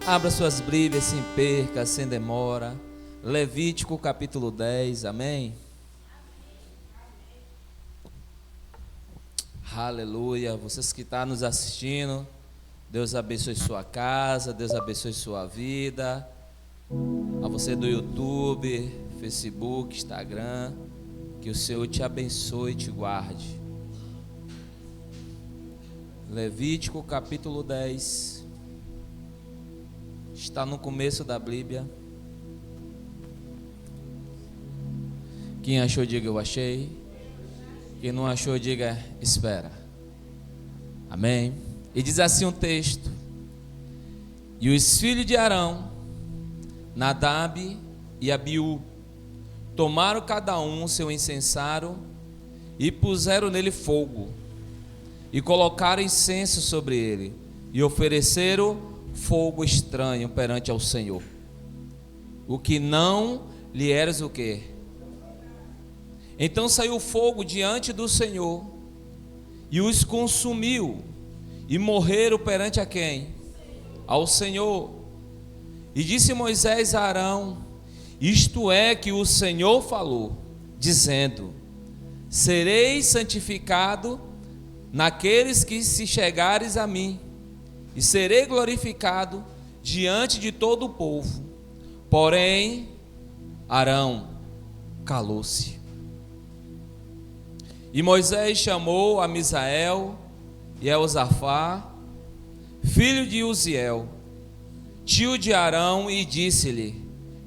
Abra suas Bíblias sem perca, sem demora. Levítico capítulo 10, amém? Aleluia. Vocês que estão nos assistindo, Deus abençoe sua casa, Deus abençoe sua vida. A você do YouTube, Facebook, Instagram, que o Senhor te abençoe e te guarde. Levítico capítulo 10. Está no começo da Bíblia. Quem achou, diga eu achei. Quem não achou, diga espera. Amém. E diz assim um texto: e os filhos de Arão, Nadab e Abiú, tomaram cada um seu incensário e puseram nele fogo, e colocaram incenso sobre ele, e ofereceram fogo estranho perante ao Senhor, o que não lhe eras o quê? Então saiu fogo diante do Senhor e os consumiu, e morreram perante a quem? Ao Senhor. E disse Moisés a Arão: isto é que o Senhor falou, dizendo: sereis santificado naqueles que se chegares a mim, e serei glorificado diante de todo o povo. Porém, Arão calou-se. E Moisés chamou a Misael e Elzafá, filho de Uziel, tio de Arão, e disse-lhe: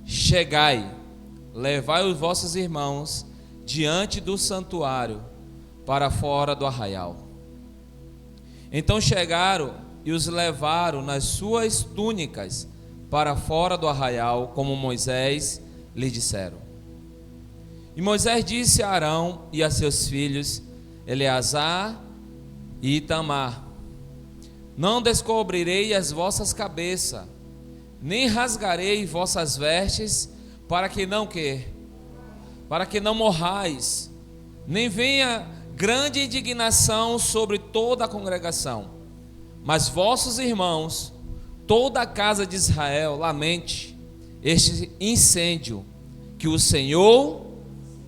chegai, levai os vossos irmãos diante do santuário, para fora do arraial. Então chegaram e os levaram nas suas túnicas para fora do arraial, como Moisés lhe disseram. E Moisés disse a Arão e a seus filhos Eleazar e Itamar: não descobrirei as vossas cabeças, nem rasgarei vossas vestes, para que não morrais, nem venha grande indignação sobre toda a congregação. Mas vossos irmãos, toda a casa de Israel, lamente este incêndio que o Senhor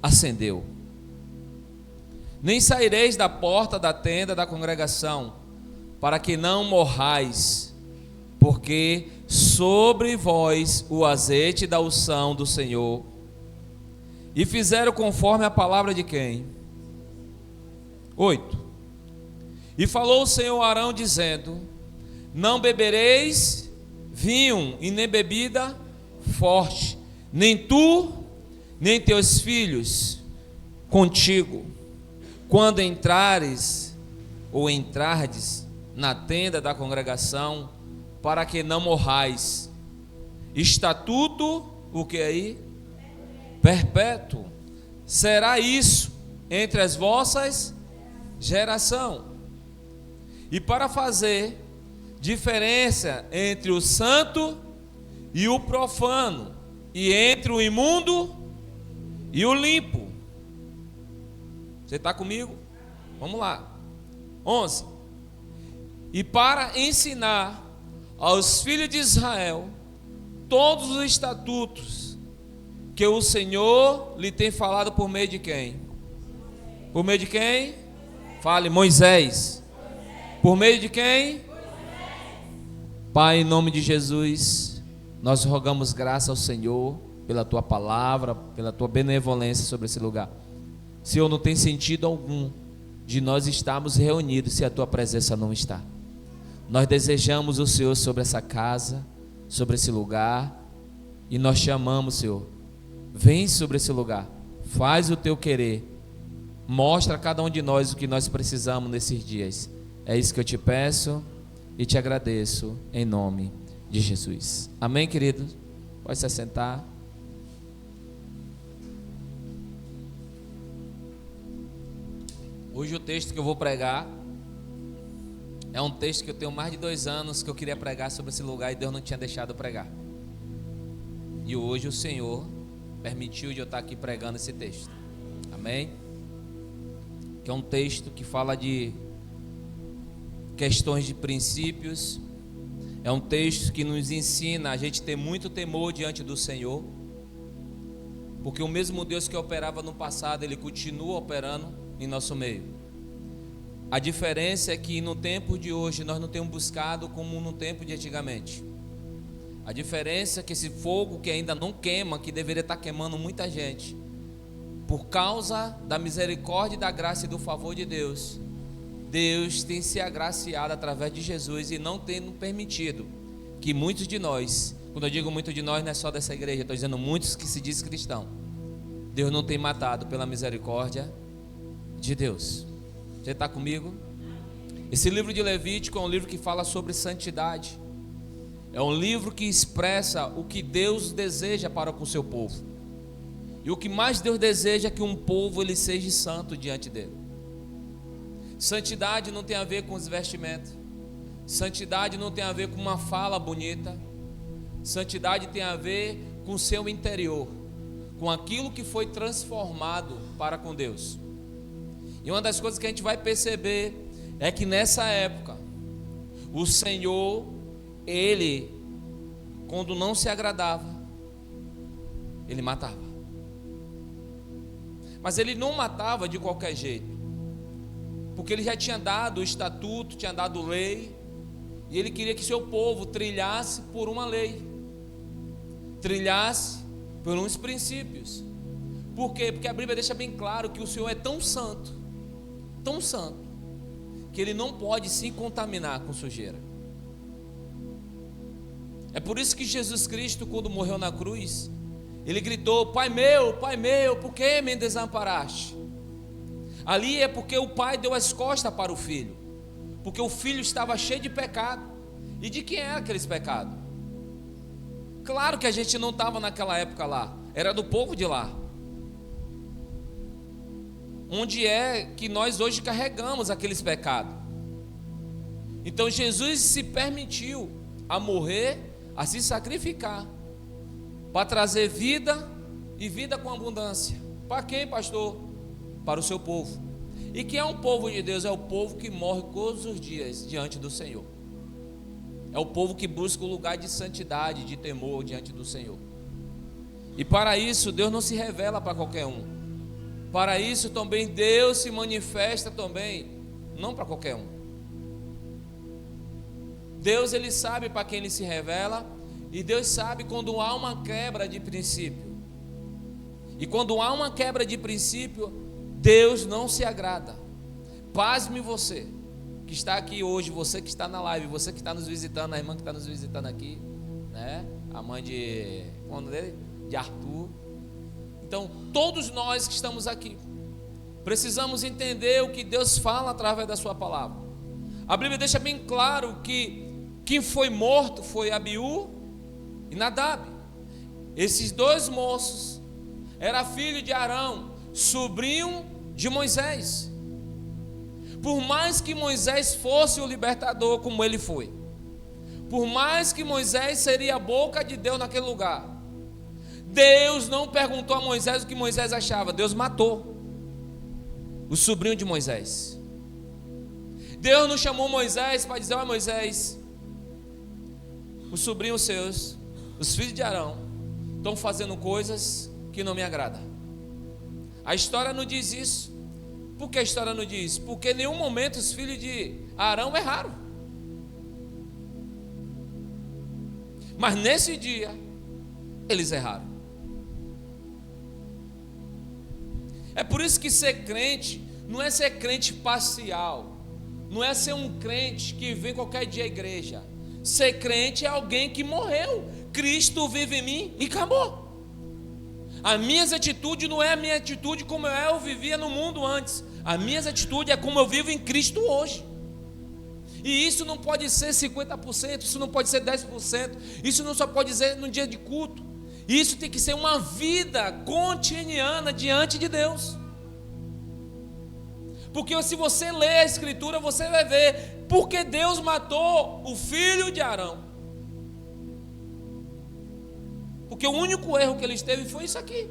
acendeu. Nem saireis da porta da tenda da congregação, para que não morrais, porque sobre vós o azeite da unção do Senhor. E fizeram conforme a palavra de quem? 8. E falou o Senhor a Arão, dizendo: não bebereis vinho e nem bebida forte, nem tu, nem teus filhos contigo, quando entrares ou entrardes na tenda da congregação, para que não morrais. Estatuto, o que aí? Perpétuo será isso entre as vossas gerações. E para fazer diferença entre o santo e o profano, e entre o imundo e o limpo. Você está comigo? Vamos lá. 11. E para ensinar aos filhos de Israel todos os estatutos que o Senhor lhe tem falado por meio de quem? Por meio de quem? Fale, Moisés. Por meio de quem? Pai, em nome de Jesus, nós rogamos graça ao Senhor pela tua palavra, pela tua benevolência sobre esse lugar. Senhor, não tem sentido algum de nós estarmos reunidos se a tua presença não está. Nós desejamos o Senhor sobre essa casa, sobre esse lugar, e nós chamamos, Senhor, vem sobre esse lugar, faz o teu querer, mostra a cada um de nós o que nós precisamos nesses dias. É isso que eu te peço e te agradeço em nome de Jesus. Amém, querido? Pode se assentar. Hoje o texto que eu vou pregar é um texto que eu tenho mais de 2 anos que eu queria pregar sobre esse lugar e Deus não tinha deixado eu pregar. E hoje o Senhor permitiu de eu estar aqui pregando esse texto. Amém? Que é um texto que fala de questões de princípios, É um texto que nos ensina a gente ter muito temor diante do Senhor, porque o mesmo Deus que operava no passado, Ele continua operando em nosso meio. A diferença é que no tempo de hoje nós não temos buscado como no tempo de antigamente. A diferença é que esse fogo que ainda não queima, que deveria estar queimando muita gente, por causa da misericórdia, da graça e do favor de Deus, Deus tem se agraciado através de Jesus e não tem permitido que muitos de nós, quando eu digo muito de nós, não é só dessa igreja, estou dizendo muitos que se diz cristão, Deus não tem matado pela misericórdia de Deus. Você está comigo? Esse livro de Levítico é um livro que fala sobre santidade. É um livro que expressa o que Deus deseja para com o seu povo. E o que mais Deus deseja é que um povo ele seja santo diante dele. Santidade não tem a ver com os vestimentos. Santidade não tem a ver com uma fala bonita. Santidade tem a ver com o seu interior, com aquilo que foi transformado para com Deus. E uma das coisas que a gente vai perceber é que nessa época o Senhor, Ele, quando não se agradava, Ele matava. Mas Ele não matava de qualquer jeito, porque Ele já tinha dado o estatuto, tinha dado lei, e Ele queria que seu povo trilhasse por uma lei, trilhasse por uns princípios. Por quê? Porque a Bíblia deixa bem claro que o Senhor é tão santo, que Ele não pode se contaminar com sujeira. É por isso que Jesus Cristo, quando morreu na cruz, Ele gritou: Pai meu, por que me desamparaste? Ali é porque o pai deu as costas para o filho, porque o filho estava cheio de pecado. E de quem era aqueles pecados? Claro que a gente não estava naquela época lá, era do povo de lá, onde é que nós hoje carregamos aqueles pecados. Então Jesus se permitiu a morrer, a se sacrificar, para trazer vida e vida com abundância. Para quem, pastor? Para o seu povo. E quem é um povo de Deus? É o povo que morre todos os dias diante do Senhor. É o povo que busca o lugar de santidade, de temor diante do Senhor. E para isso Deus não se revela para qualquer um. Para isso também Deus se manifesta também, não para qualquer um. Deus, Ele sabe para quem Ele se revela, e Deus sabe quando há uma quebra de princípio. E quando há uma quebra de princípio, Deus não se agrada. Pasme você que está aqui hoje, você que está na live, você que está nos visitando, a irmã que está nos visitando aqui, né? A mãe de, qual é o nome dele? De Arthur. Então, todos nós que estamos aqui precisamos entender o que Deus fala através da sua palavra. A Bíblia deixa bem claro que quem foi morto foi Abiú e Nadab. Esses dois moços eram filhos de Arão, sobrinho de Moisés. Por mais que Moisés fosse o libertador como ele foi, por mais que Moisés seria a boca de Deus naquele lugar, Deus não perguntou a Moisés o que Moisés achava. Deus matou o sobrinho de Moisés. Deus não chamou Moisés para dizer: ó Moisés, os sobrinhos seus, os filhos de Arão, estão fazendo coisas que não me agradam. A história não diz isso. Por que a história não diz? Porque em nenhum momento os filhos de Arão erraram. Mas nesse dia eles erraram. É por isso que ser crente não é ser crente parcial, não é ser um crente que vem qualquer dia à igreja. Ser crente é alguém que morreu. Cristo vive em mim e acabou. As minhas atitudes não é a minha atitude como eu vivia no mundo antes. As minhas atitudes é como eu vivo em Cristo hoje. E isso não pode ser 50%, isso não pode ser 10%, isso não só pode ser no dia de culto. Isso tem que ser uma vida cotidiana diante de Deus. Porque se você ler a Escritura, você vai ver porque Deus matou o filho de Arão. Porque o único erro que eles teve foi isso aqui.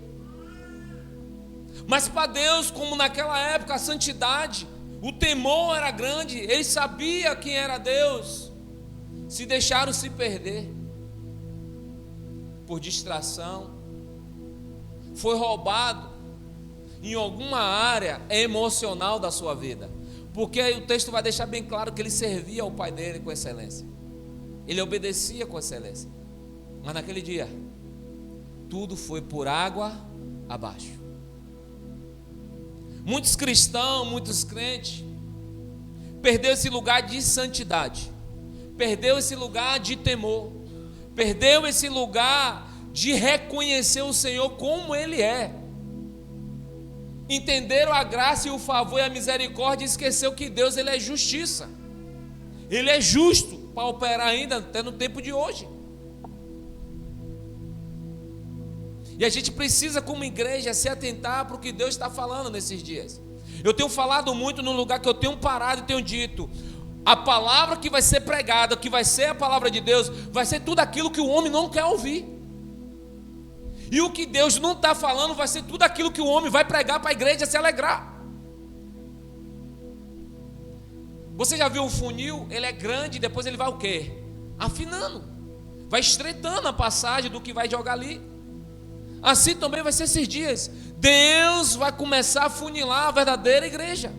Mas para Deus, como naquela época a santidade, o temor era grande, ele sabia quem era Deus. se deixaram se perder por distração, foi roubado em alguma área emocional da sua vida, porque o texto vai deixar bem claro que ele servia ao pai dele com excelência, ele obedecia com excelência, mas naquele dia tudo foi por água abaixo. Muitos cristãos, muitos crentes perdeu esse lugar de santidade, perdeu esse lugar de temor, perdeu esse lugar de reconhecer o Senhor como Ele é. Entenderam a graça e o favor e a misericórdia e esqueceu que Deus, Ele é justiça, Ele é justo para operar ainda até no tempo de hoje. E a gente precisa, como igreja, se atentar para o que Deus está falando nesses dias. Eu tenho falado muito no lugar que eu tenho parado e tenho dito: a palavra que vai ser pregada, que vai ser a palavra de Deus, vai ser tudo aquilo que o homem não quer ouvir. E o que Deus não está falando vai ser tudo aquilo que o homem vai pregar para a igreja se alegrar. Você já viu um funil? Ele é grande e depois ele vai o quê? Afinando, vai estreitando a passagem do que vai jogar ali. Assim também vai ser esses dias. Deus vai começar a funilar a verdadeira igreja.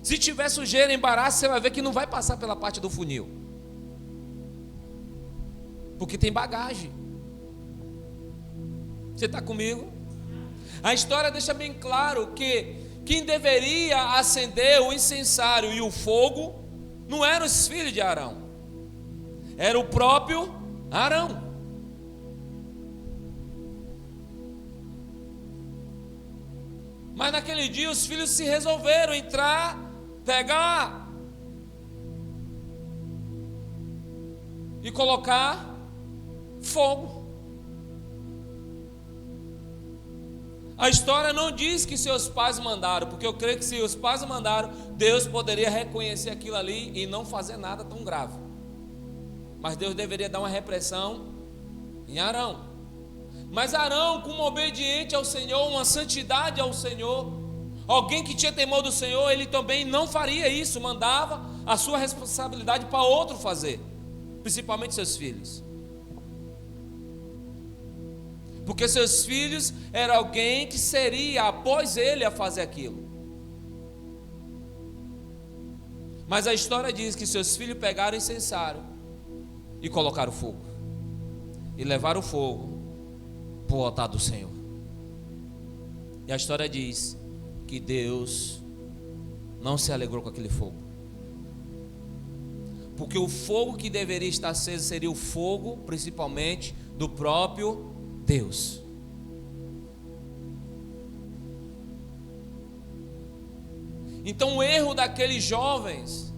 Se tiver sujeira, embaraço, você vai ver que não vai passar pela parte do funil, porque tem bagagem. Você está comigo? A história deixa bem claro que quem deveria acender o incensário e o fogo não eram os filhos de Arão, era o próprio Arão. Mas naquele dia os filhos se resolveram entrar, pegar e colocar fogo. A história não diz que seus pais mandaram, porque eu creio que se os pais mandaram, Deus poderia reconhecer aquilo ali e não fazer nada tão grave. Mas Deus deveria dar uma repressão em Arão. Mas Arão, como obediente ao Senhor, uma santidade ao Senhor, alguém que tinha temor do Senhor, ele também não faria isso, mandava a sua responsabilidade para outro fazer, principalmente seus filhos. Porque seus filhos eram alguém que seria após ele a fazer aquilo. Mas a história diz que seus filhos pegaram o incensário e colocaram fogo, e levaram o fogo para o altar do Senhor. E a história diz que Deus não se alegrou com aquele fogo, porque o fogo que deveria estar aceso seria o fogo principalmente do próprio Deus. Então o erro daqueles jovens,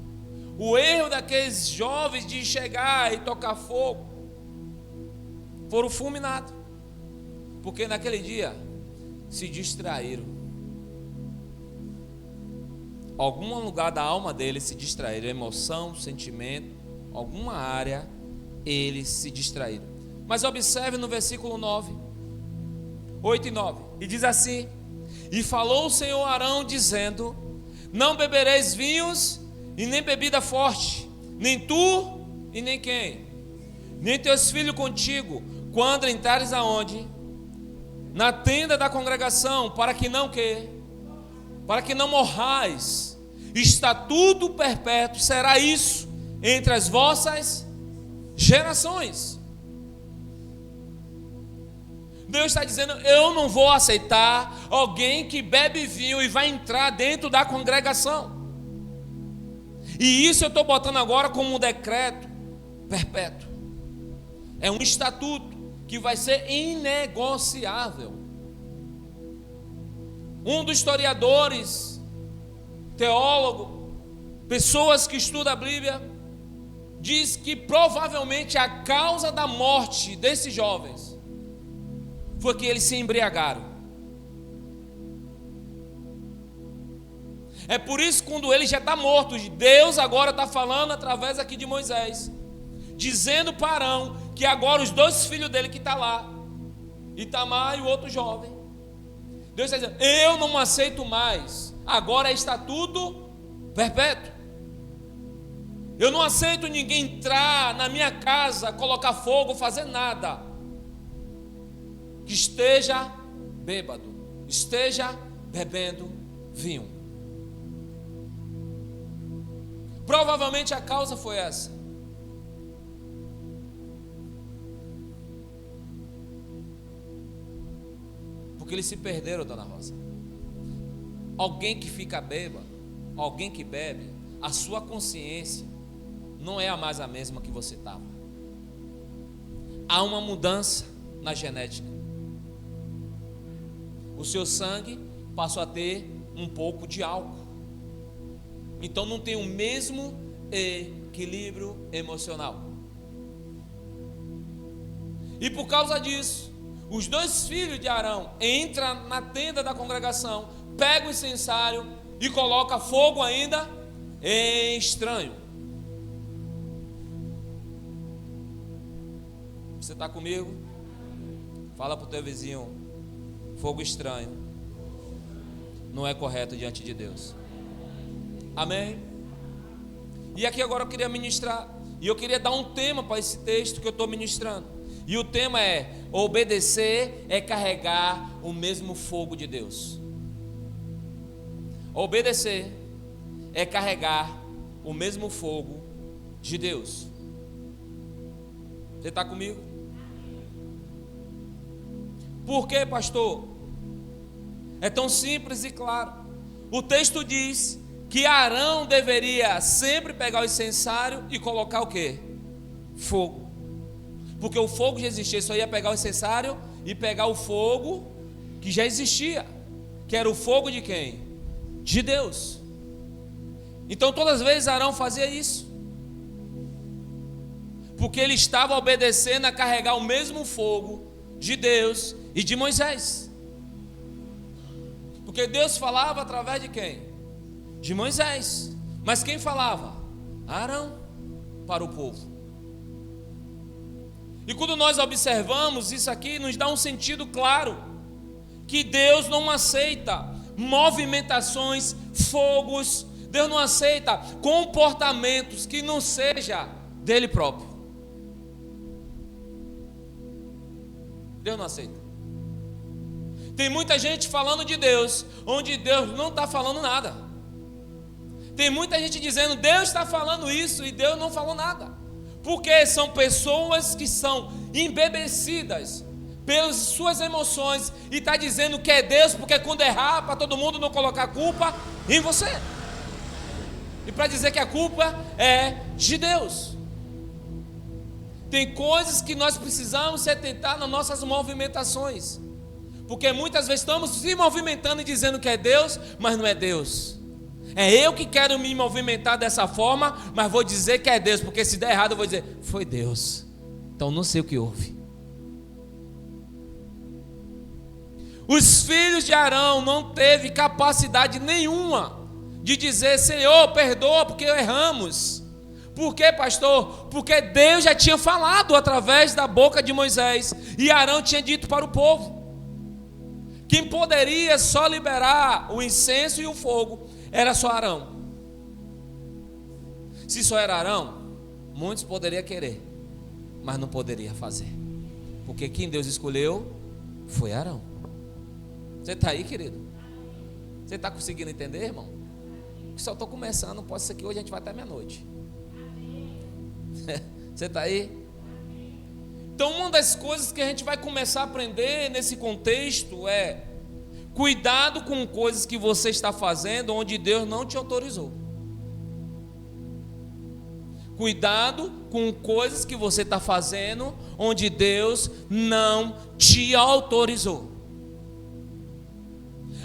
de chegar e tocar fogo, foram fulminados, porque naquele dia se distraíram. Algum lugar da alma deles se distraíram, emoção, sentimento, alguma área eles se distraíram. Mas observe no versículo 9, 8 e 9, e diz assim: e falou o Senhor a Arão dizendo: não bebereis vinhos e nem bebida forte, nem tu e nem quem? Nem teus filhos contigo, quando entrares aonde? Na tenda da congregação, para que não quê? Para que não morrais. Estatuto perpétuo será isso entre as vossas gerações. Deus está dizendo: eu não vou aceitar alguém que bebe vinho e vai entrar dentro da congregação. E isso eu estou botando agora como um decreto perpétuo. É um estatuto que vai ser inegociável. Um dos historiadores, teólogo, pessoas que estudam a Bíblia, diz que provavelmente a causa da morte desses jovens foi que eles se embriagaram. É por isso que quando ele já está morto, Deus agora está falando através aqui de Moisés, dizendo para Arão que agora os dois filhos dele que estão lá, Itamar e o outro jovem, Deus está dizendo: eu não aceito mais, agora é estatuto perpétuo. Eu não aceito ninguém entrar na minha casa, colocar fogo, fazer nada que esteja bêbado, esteja bebendo vinho. Provavelmente a causa foi essa. Porque eles se perderam, dona Rosa. Alguém que fica bêbado, alguém que bebe, a sua consciência não é mais a mesma que você estava. Há uma mudança na genética. O seu sangue passou a ter um pouco de álcool. Então não tem o mesmo equilíbrio emocional. E por causa disso, os dois filhos de Arão entram na tenda da congregação, pegam o incensário e colocam fogo ainda estranho. Você está comigo? Fala para o teu vizinho: fogo estranho não é correto diante de Deus. Amém? E aqui agora eu queria ministrar, e eu queria dar um tema para esse texto que eu estou ministrando. E o tema é: obedecer é carregar o mesmo fogo de Deus. Obedecer é carregar o mesmo fogo de Deus. Você está comigo? Por quê, pastor? É tão simples e claro. O texto diz que Arão deveria sempre pegar o incensário e colocar o quê? Fogo. Porque o fogo já existia, só ia pegar o incensário e pegar o fogo que já existia, que era o fogo de quem? De Deus. Então todas as vezes Arão fazia isso, porque ele estava obedecendo a carregar o mesmo fogo de Deus e de Moisés. Porque Deus falava através de quem? De Moisés. Mas quem falava? Arão para o povo. E quando nós observamos isso aqui, nos dá um sentido claro, que Deus não aceita movimentações, fogos, Deus não aceita comportamentos que não seja dele próprio. Deus não aceita. Tem muita gente falando de Deus, onde Deus não está falando nada. Tem muita gente dizendo: Deus está falando isso, e Deus não falou nada. Porque são pessoas que são embebecidas pelas suas emoções e está dizendo que é Deus, porque quando errar, para todo mundo não colocar culpa em você. E para dizer que a culpa é de Deus. Tem coisas que nós precisamos se atentar nas nossas movimentações. Porque muitas vezes estamos se movimentando e dizendo que é Deus, mas não é Deus. É eu que quero me movimentar dessa forma, mas vou dizer que é Deus, porque se der errado eu vou dizer: foi Deus. Então não sei o que houve. Os filhos de Arão não teve capacidade nenhuma de dizer: Senhor, perdoa porque erramos. Por quê, pastor? Porque Deus já tinha falado através da boca de Moisés, e Arão tinha dito para o povo. Quem poderia só liberar o incenso e o fogo era só Arão. Se só era Arão, muitos poderiam querer, mas não poderia fazer, porque quem Deus escolheu foi Arão. Você está aí, querido? Você está conseguindo entender, irmão? Só estou começando, pode ser que hoje a gente vai até meia-noite. Você está aí? Então uma das coisas que a gente vai começar a aprender nesse contexto é: cuidado com coisas que você está fazendo onde Deus não te autorizou. Cuidado com coisas que você está fazendo onde Deus não te autorizou.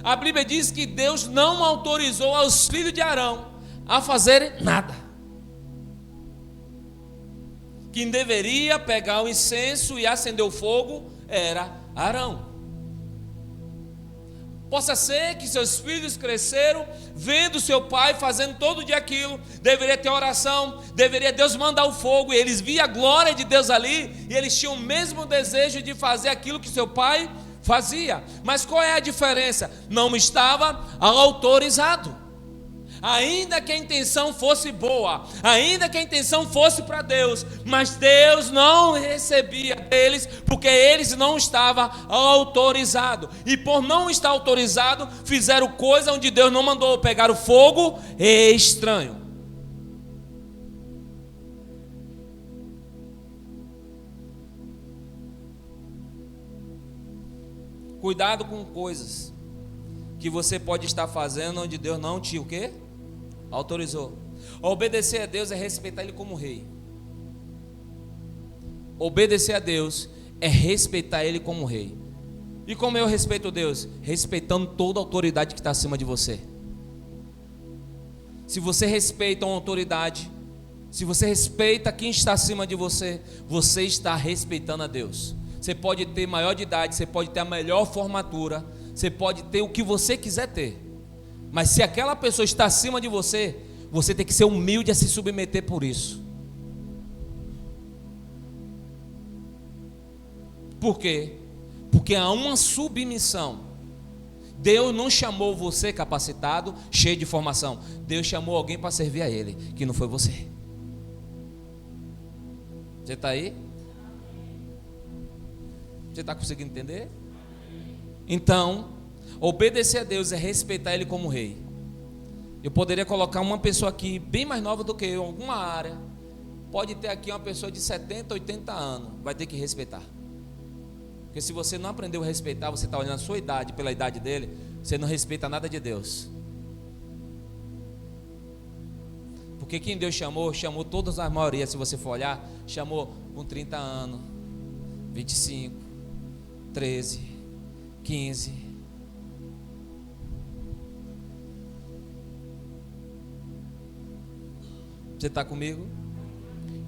A Bíblia diz que Deus não autorizou aos filhos de Arão a fazerem nada. Quem deveria pegar o incenso e acender o fogo era Arão. Possa ser que seus filhos cresceram vendo seu pai fazendo todo dia aquilo. Deveria ter oração, deveria Deus mandar o fogo, e eles viam a glória de Deus ali, e eles tinham o mesmo desejo de fazer aquilo que seu pai fazia. Mas qual é a diferença? Não estava autorizado. Ainda que a intenção fosse boa, ainda que a intenção fosse para Deus, mas Deus não recebia deles, porque eles não estavam autorizados. E por não estar autorizado, fizeram coisa onde Deus não mandou, pegaram fogo estranho. Cuidado com coisas que você pode estar fazendo onde Deus não te o quê? Autorizou. Obedecer a Deus é respeitar Ele como rei. Obedecer a Deus é respeitar Ele como rei. E como eu respeito Deus? Respeitando toda a autoridade que está acima de você. Se você respeita uma autoridade, se você respeita quem está acima de você, você está respeitando a Deus. Você pode ter maior de idade, você pode ter a melhor formatura, você pode ter o que você quiser ter, mas se aquela pessoa está acima de você, você tem que ser humilde a se submeter por isso. Por quê? Porque há uma submissão. Deus não chamou você capacitado, cheio de formação. Deus chamou alguém para servir a Ele, que não foi você. Você está aí? Você está conseguindo entender? Então, obedecer a Deus é respeitar Ele como rei. Eu poderia colocar uma pessoa aqui bem mais nova do que eu, em alguma área. Pode ter aqui uma pessoa de 70, 80 anos, vai ter que respeitar. Porque se você não aprendeu a respeitar, você está olhando a sua idade pela idade dele, você não respeita nada de Deus. Porque quem Deus chamou, chamou todas as maioria, se você for olhar, chamou com 30 anos, 25, 13, 15. Você está comigo?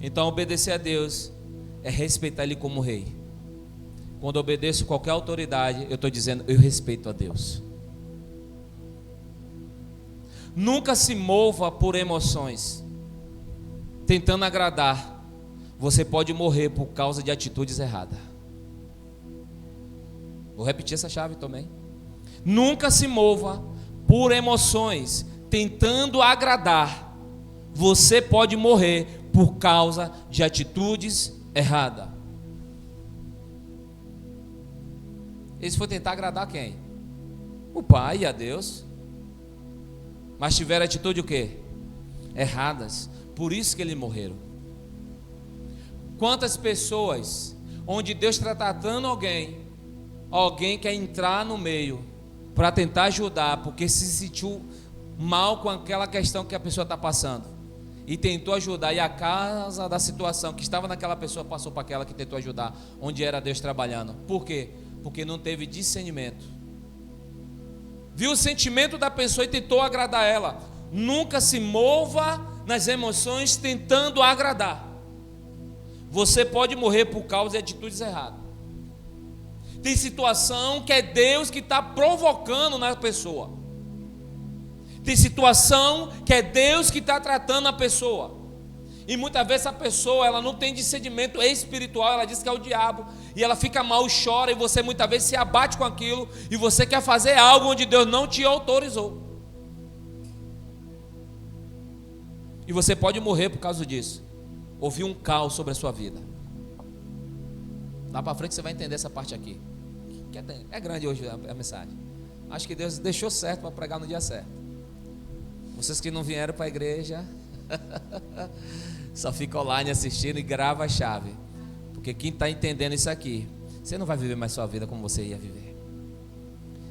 Então obedecer a Deus é respeitar Ele como rei. Quando eu obedeço qualquer autoridade, eu estou dizendo, eu respeito a Deus. Nunca se mova por emoções, tentando agradar. Você pode morrer por causa de atitudes erradas. Vou repetir essa chave também. Nunca se mova por emoções, tentando agradar. Você pode morrer por causa de atitudes erradas. Eles foram tentar agradar quem? O Pai e a Deus. Mas tiveram atitude o quê? Erradas. Por isso que eles morreram. Quantas pessoas, onde Deus está tratando alguém quer entrar no meio para tentar ajudar, porque se sentiu mal com aquela questão que a pessoa está passando, e tentou ajudar, e a causa da situação que estava naquela pessoa passou para aquela que tentou ajudar, onde era Deus trabalhando. Por quê? Porque não teve discernimento. Viu o sentimento da pessoa e tentou agradar ela. Nunca se mova nas emoções tentando agradar. Você pode morrer por causa de atitudes erradas. Tem situação que é Deus que está provocando na pessoa. Tem situação que é Deus que está tratando a pessoa. E muitas vezes a pessoa, ela não tem discernimento espiritual, ela diz que é o diabo, e ela fica mal, chora, e você muitas vezes se abate com aquilo, e você quer fazer algo onde Deus não te autorizou. E você pode morrer por causa disso. Houve um caos sobre a sua vida. Lá para frente você vai entender essa parte aqui. É grande hoje a mensagem. Acho que Deus deixou certo para pregar no dia certo. Vocês que não vieram para a igreja só fica online assistindo e grava a chave. Porque quem está entendendo isso aqui, você não vai viver mais sua vida como você ia viver.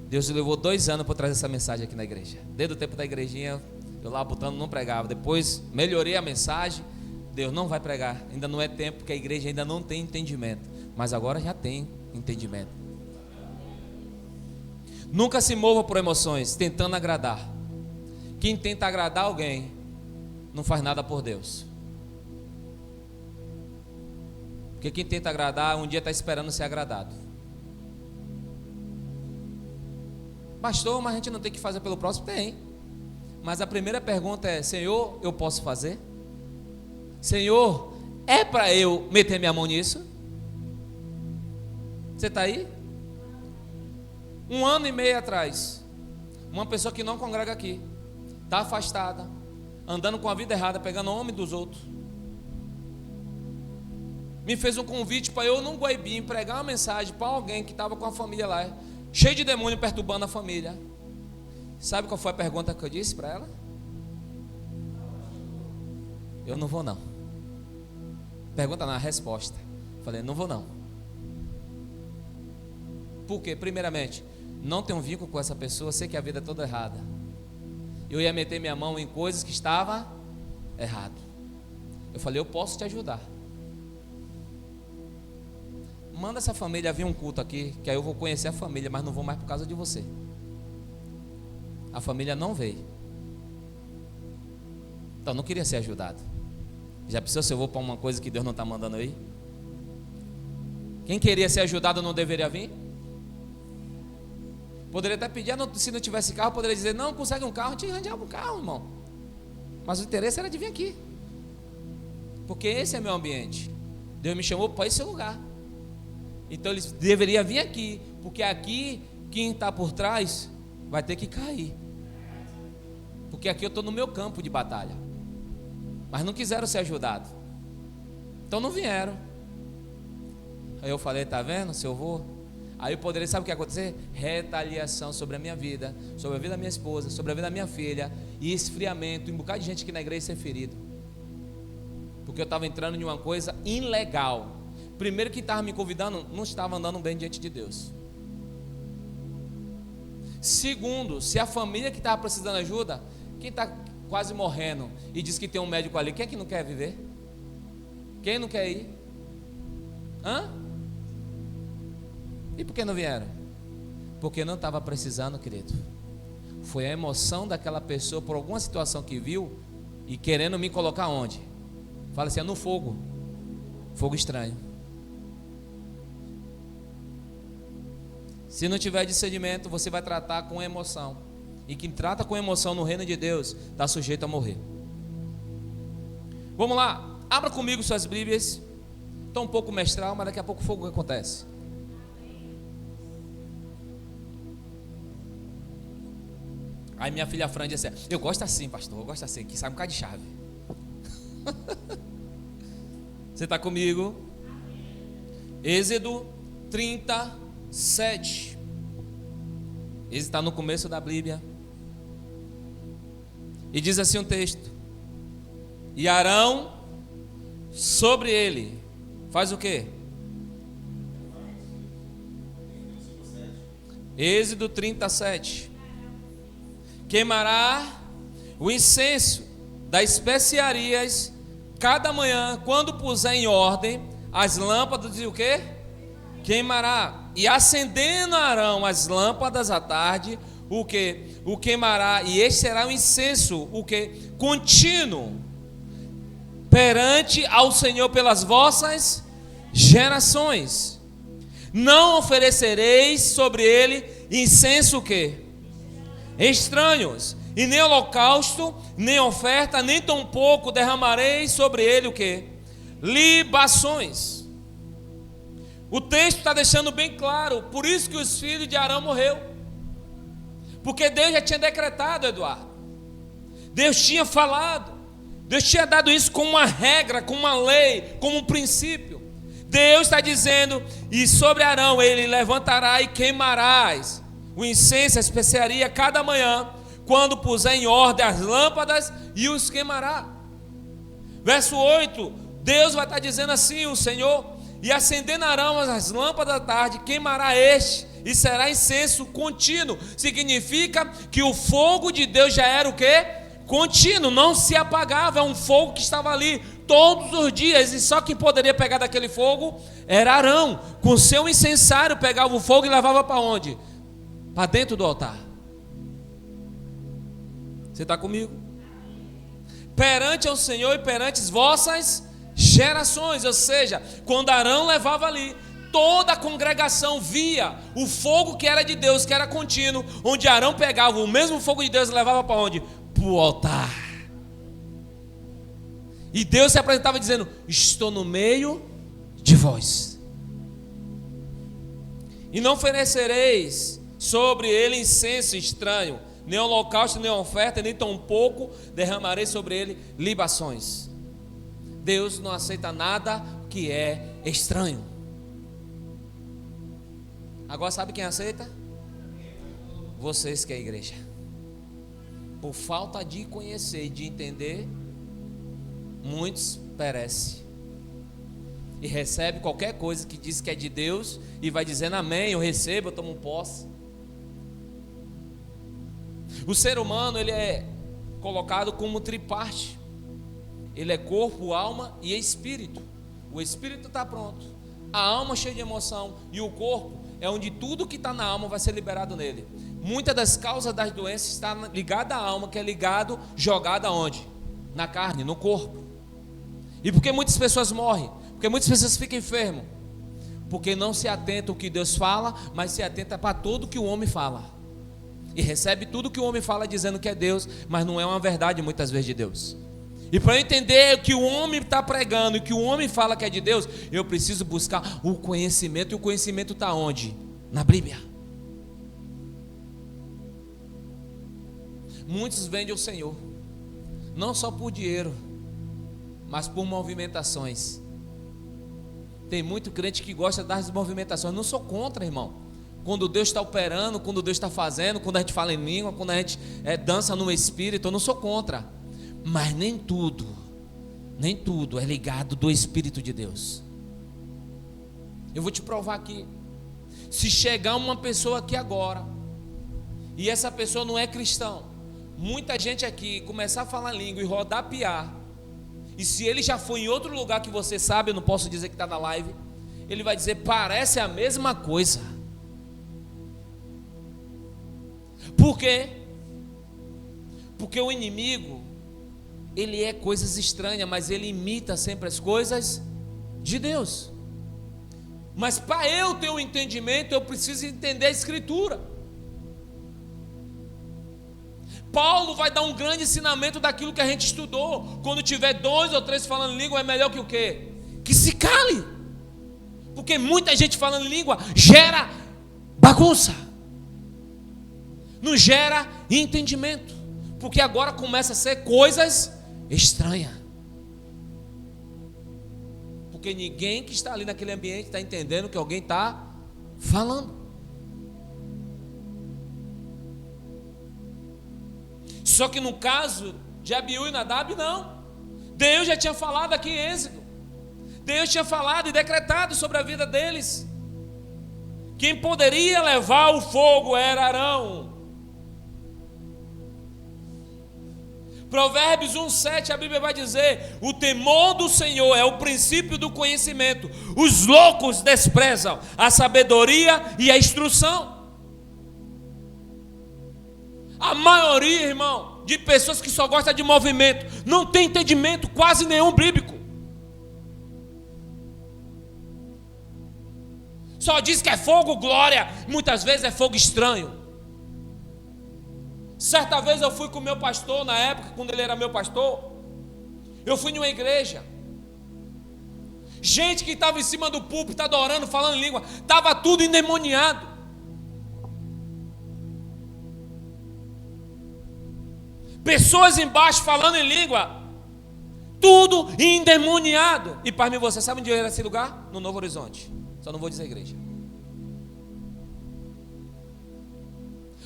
Deus levou 2 anos para trazer essa mensagem aqui na igreja. Desde o tempo da igrejinha, eu lá botando, não pregava. Depois melhorei a mensagem. Deus não vai pregar. Ainda não é tempo, porque a igreja ainda não tem entendimento. Mas agora já tem entendimento. Nunca se mova por emoções, tentando agradar. Quem tenta agradar alguém, não faz nada por Deus. Porque quem tenta agradar, um dia está esperando ser agradado. Pastor, mas a gente não tem que fazer pelo próximo? Tem. Mas a primeira pergunta é: Senhor, eu posso fazer? Senhor, é para eu meter minha mão nisso? Você está aí? 1 ano e meio atrás, uma pessoa que não congrega aqui está afastada, andando com a vida errada, pegando o homem dos outros. Me fez um convite para eu, num Guaibinho, pregar uma mensagem para alguém que estava com a família lá, cheio de demônio perturbando a família. Sabe qual foi a pergunta que eu disse para ela? Eu não vou não. Pergunta na resposta. Falei, não vou não. Por quê? Primeiramente, não tenho um vínculo com essa pessoa, sei que a vida é toda errada. Eu ia meter minha mão em coisas que estavam errado. Eu falei, eu posso te ajudar. Manda essa família vir um culto aqui, que aí eu vou conhecer a família, mas não vou mais por causa de você. A família não veio. Então não queria ser ajudado. Já pensou se eu vou para uma coisa que Deus não está mandando aí? Quem queria ser ajudado não deveria vir? Poderia até pedir, se não tivesse carro, poderia dizer, não, consegue um carro, a gente arranjava um carro, irmão. Mas o interesse era de vir aqui. Porque esse é meu ambiente. Deus me chamou para esse lugar. Então eles deveriam vir aqui, porque aqui quem está por trás vai ter que cair. Porque aqui eu estou no meu campo de batalha. Mas não quiseram ser ajudados. Então não vieram. Aí eu falei, tá vendo, se eu vou? Aí eu poderia, sabe o que ia acontecer? Retaliação sobre a minha vida, sobre a vida da minha esposa, sobre a vida da minha filha. E esfriamento, um bocado de gente aqui na igreja ser ferido. Porque eu estava entrando em uma coisa ilegal. Primeiro, que estava me convidando não estava andando bem diante de Deus. Segundo, se a família que estava precisando de ajuda, quem está quase morrendo e diz que tem um médico ali, quem é que não quer viver? Quem não quer ir? Hã? E por que não vieram? Porque não estava precisando, querido. Foi a emoção daquela pessoa por alguma situação que viu e querendo me colocar onde? Fala assim, no fogo. Fogo estranho. Se não tiver discernimento, você vai tratar com emoção. E quem trata com emoção no reino de Deus está sujeito a morrer. Vamos lá, abra comigo suas Bíblias. Estou um pouco mestral, mas daqui a pouco o fogo acontece. Aí minha filha Fran disse assim, eu gosto assim, pastor, eu gosto assim, que sai um bocado de chave. Você está comigo? Êxodo 37. Esse está no começo da Bíblia. E diz assim um texto: e Arão sobre ele faz o quê? Êxodo 37. Queimará o incenso das especiarias cada manhã, quando puser em ordem as lâmpadas, e o quê? Queimará. E acendendo Arão as lâmpadas à tarde, o que? O queimará, e este será o incenso, o que? Contínuo, perante ao Senhor pelas vossas gerações. Não oferecereis sobre ele incenso o que? Estranhos, e nem holocausto, nem oferta, nem tampouco derramareis sobre ele o que? Libações. O texto está deixando bem claro, por isso que os filhos de Arão morreu. Porque Deus já tinha decretado, Eduardo. Deus tinha falado. Deus tinha dado isso como uma regra, como uma lei, como um princípio. Deus está dizendo, e sobre Arão ele levantará e queimarás o incenso, a especiaria cada manhã, quando puser em ordem as lâmpadas, e os queimará. Verso 8, Deus vai estar dizendo assim, o Senhor: e acendendo Arão as lâmpadas da tarde, queimará este, e será incenso contínuo. Significa que o fogo de Deus já era o quê? Contínuo, não se apagava. É um fogo que estava ali todos os dias, e só quem poderia pegar daquele fogo era Arão. Com seu incensário pegava o fogo e levava para onde? Para dentro do altar. Você está comigo? Perante ao Senhor e perante as vossas gerações. Ou seja, quando Arão levava ali, toda a congregação via o fogo que era de Deus, que era contínuo, onde Arão pegava o mesmo fogo de Deus e levava para onde? Para o altar. E Deus se apresentava dizendo: estou no meio de vós. E não oferecereis sobre ele incenso estranho, nem holocausto, nem oferta, nem tampouco derramarei sobre ele libações. Deus não aceita nada que é estranho. Agora sabe quem aceita? Vocês que é a igreja. Por falta de conhecer e de entender, muitos perecem. E recebe qualquer coisa que diz que é de Deus e vai dizendo amém, eu recebo, eu tomo posse. O ser humano, ele é colocado como triparte. Ele é corpo, alma e espírito. O espírito está pronto, a alma cheia de emoção, e o corpo é onde tudo que está na alma vai ser liberado nele. Muitas das causas das doenças está ligada à alma, que é ligado, jogada aonde? Na carne, no corpo. E por que muitas pessoas morrem? Porque muitas pessoas ficam enfermas? Porque não se atenta ao que Deus fala, mas se atenta para tudo que o homem fala. E recebe tudo que o homem fala dizendo que é Deus, mas não é uma verdade muitas vezes de Deus. E para eu entender o que o homem está pregando e o que o homem fala que é de Deus, eu preciso buscar o conhecimento. E o conhecimento está onde? Na Bíblia. Muitos vendem o Senhor, não só por dinheiro, mas por movimentações. Tem muito crente que gosta das movimentações. Não sou contra, irmão. Quando Deus está operando, quando Deus está fazendo, quando a gente fala em língua, quando a gente dança no Espírito, eu não sou contra. Mas nem tudo é ligado do Espírito de Deus. Eu vou te provar aqui. Se chegar uma pessoa aqui agora, e essa pessoa não é cristão, muita gente aqui começar a falar língua e rodapiar, e se ele já foi em outro lugar que você sabe, eu não posso dizer que está na live, ele vai dizer, parece a mesma coisa. Por quê? Porque o inimigo, ele é coisas estranhas, mas ele imita sempre as coisas de Deus. Mas para eu ter um entendimento, eu preciso entender a Escritura. Paulo vai dar um grande ensinamento daquilo que a gente estudou. Quando tiver 2 ou 3 falando língua, é melhor que o quê? Que se cale. Porque muita gente falando língua gera bagunça, não gera entendimento, porque agora começa a ser coisas estranhas. Porque ninguém que está ali naquele ambiente está entendendo o que alguém está falando. Só que no caso de Abiú e Nadab, não. Deus já tinha falado aqui em Êxodo. Deus tinha falado e decretado sobre a vida deles. Quem poderia levar o fogo era Arão. Provérbios 1:7, a Bíblia vai dizer: o temor do Senhor é o princípio do conhecimento. Os loucos desprezam a sabedoria e a instrução. A maioria, irmão, de pessoas que só gostam de movimento, não tem entendimento quase nenhum bíblico. Só diz que é fogo, glória, muitas vezes é fogo estranho. Certa vez eu fui com o meu pastor, na época, quando ele era meu pastor, eu fui em uma igreja. Gente que estava em cima do púlpito, adorando, falando em língua, estava tudo endemoniado. Pessoas embaixo falando em língua, tudo endemoniado. E para mim, você sabe onde era esse lugar? No Novo Horizonte. Só não vou dizer igreja.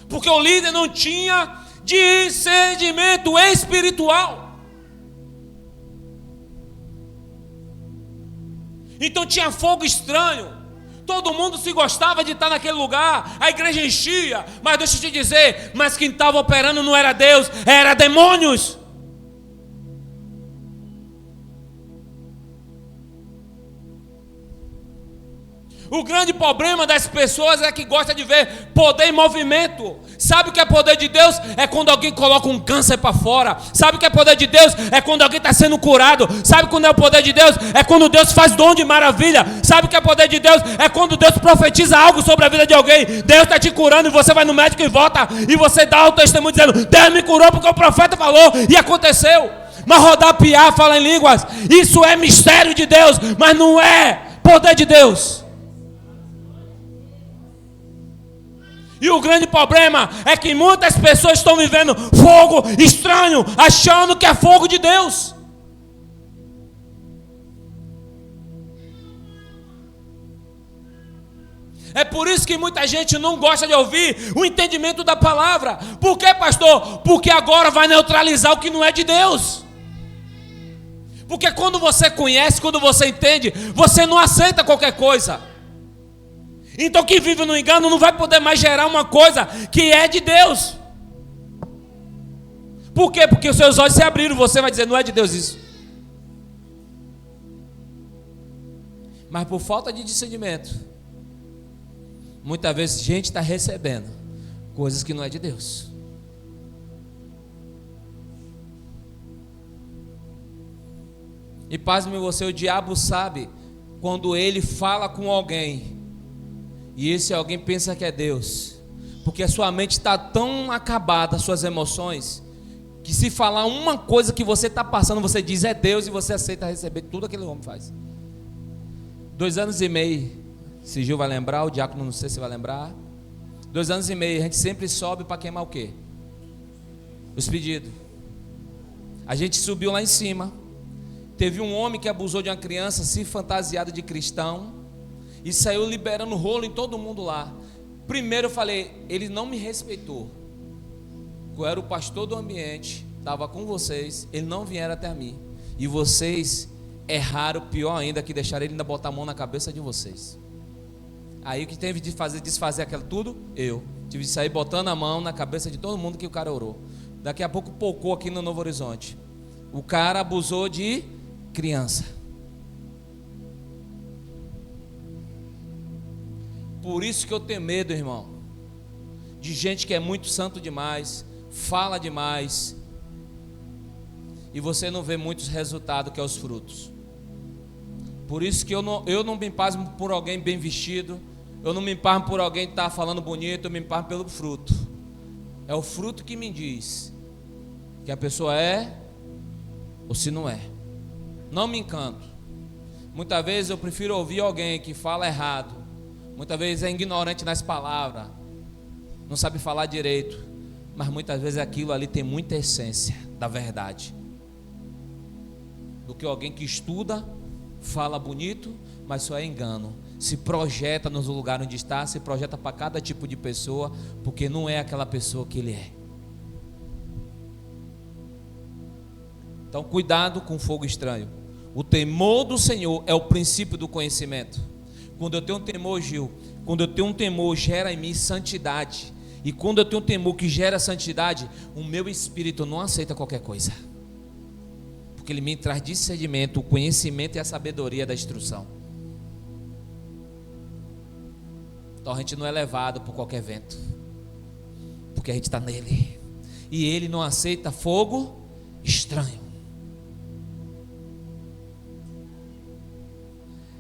Porque o líder não tinha discernimento espiritual. Então tinha fogo estranho. Todo mundo se gostava de estar naquele lugar. A igreja enchia. Mas deixa eu te dizer, mas quem estava operando não era Deus, era demônios. O grande problema das pessoas é que gosta de ver poder em movimento. Sabe o que é poder de Deus? É quando alguém coloca um câncer para fora. Sabe o que é poder de Deus? É quando alguém está sendo curado. Sabe quando é o poder de Deus? É quando Deus faz dom de maravilha. Sabe o que é poder de Deus? É quando Deus profetiza algo sobre a vida de alguém. Deus está te curando e você vai no médico e volta. E você dá o testemunho dizendo: Deus me curou porque o profeta falou e aconteceu. Mas rodapiar, falar em línguas, isso é mistério de Deus, mas não é poder de Deus. E o grande problema é que muitas pessoas estão vivendo fogo estranho, achando que é fogo de Deus. É por isso que muita gente não gosta de ouvir o entendimento da palavra. Por quê, pastor? Porque agora vai neutralizar o que não é de Deus. Porque quando você conhece, quando você entende, você não aceita qualquer coisa. Então quem vive no engano não vai poder mais gerar uma coisa que é de Deus. Por quê? Porque os seus olhos se abriram, você vai dizer, não é de Deus isso. Mas por falta de discernimento, muitas vezes a gente está recebendo coisas que não é de Deus. E pasme você, o diabo sabe quando ele fala com alguém e esse alguém pensa que é Deus, porque a sua mente está tão acabada, as suas emoções, que se falar uma coisa que você está passando, você diz é Deus, e você aceita receber tudo aquele homem faz. 2 anos e meio, se Gil vai lembrar, o diácono não sei se vai lembrar, 2 anos e meio, a gente sempre sobe para queimar o quê? Os pedidos. A gente subiu lá em cima, teve um homem que abusou de uma criança, se fantasiado de cristão, e saiu liberando rolo em todo mundo lá. Primeiro eu falei, ele não me respeitou. Eu era o pastor do ambiente, estava com vocês, ele não vieram até mim. E vocês erraram, pior ainda, que deixaram ele ainda botar a mão na cabeça de vocês. Aí o que teve de fazer, desfazer aquilo tudo? Eu. Tive de sair botando a mão na cabeça de todo mundo que o cara orou. Daqui a pouco pocou aqui no Novo Horizonte. O cara abusou de criança. Por isso que eu tenho medo, irmão, de gente que é muito santo demais, fala demais, e você não vê muitos resultados, que é os frutos. Por isso que eu não me pasmo por alguém bem vestido, eu não me pasmo por alguém que está falando bonito, eu me pasmo pelo fruto. É o fruto que me diz que a pessoa é ou se não é. Não me encanto. Muitas vezes eu prefiro ouvir alguém que fala errado, muitas vezes é ignorante nas palavras, não sabe falar direito, mas muitas vezes aquilo ali tem muita essência da verdade, do que alguém que estuda, fala bonito, mas só é engano, se projeta nos lugares onde está, se projeta para cada tipo de pessoa, porque não é aquela pessoa que ele é. Então cuidado com o fogo estranho. O temor do Senhor é o princípio do conhecimento. Quando eu tenho um temor, Gil, quando eu tenho um temor, gera em mim santidade. E quando eu tenho um temor que gera santidade, o meu espírito não aceita qualquer coisa, porque ele me traz discernimento, o conhecimento e a sabedoria da instrução. Então a gente não é levado por qualquer vento, porque a gente está nele, e ele não aceita fogo estranho.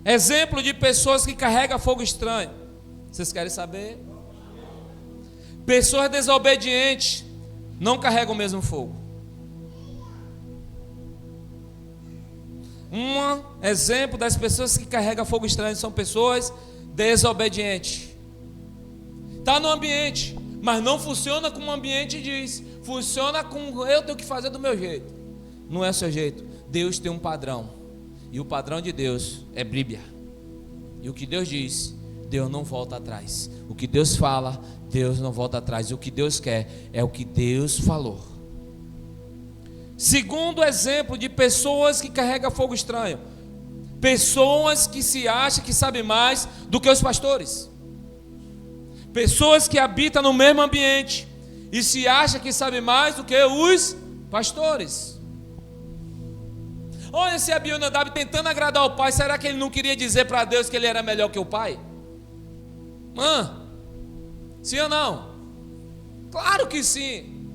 Exemplo de pessoas que carregam fogo estranho. Vocês querem saber? Pessoas desobedientes não carregam o mesmo fogo. Um exemplo das pessoas que carregam fogo estranho são pessoas desobedientes. Está no ambiente, mas não funciona como o ambiente diz. Funciona com eu tenho que fazer do meu jeito. Não é o seu jeito. Deus tem um padrão. E o padrão de Deus é Bíblia. E o que Deus diz, Deus não volta atrás. O que Deus fala, Deus não volta atrás. E o que Deus quer é o que Deus falou. Segundo exemplo de pessoas que carregam fogo estranho: pessoas que se acham que sabem mais do que os pastores. Pessoas que habitam no mesmo ambiente e se acham que sabem mais do que os pastores. Olha esse Abinadab tentando agradar o pai. Será que ele não queria dizer para Deus que ele era melhor que o pai? Sim ou não? Claro que sim.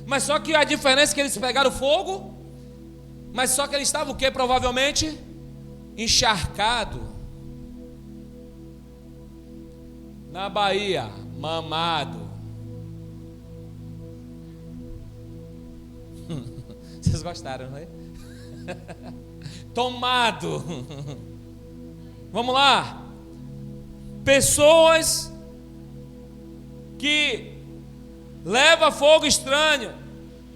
Mas só que a diferença é que eles pegaram fogo, mas só que ele estava o quê? Provavelmente encharcado. Na Bahia, mamado. Vocês gostaram, não é? Tomado. Vamos lá. Pessoas que leva fogo estranho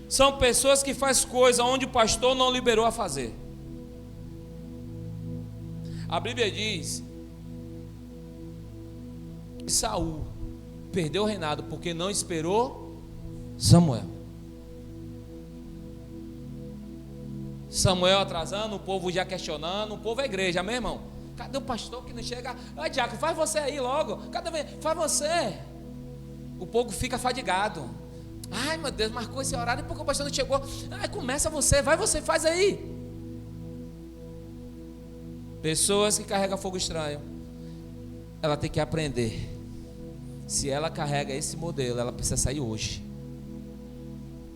são pessoas que fazem coisas onde o pastor não liberou a fazer. A Bíblia diz que Saul perdeu o reinado porque não esperou Samuel. Samuel atrasando, o povo já questionando, o povo é igreja, amém, irmão? Cadê o pastor que não chega? Ah, diácono, faz você aí logo. Faz você. O povo fica fadigado. Ai, meu Deus, marcou esse horário e porque o pastor não chegou. Ai, começa você, vai você, faz aí. Pessoas que carregam fogo estranho, ela tem que aprender. Se ela carrega esse modelo, ela precisa sair hoje.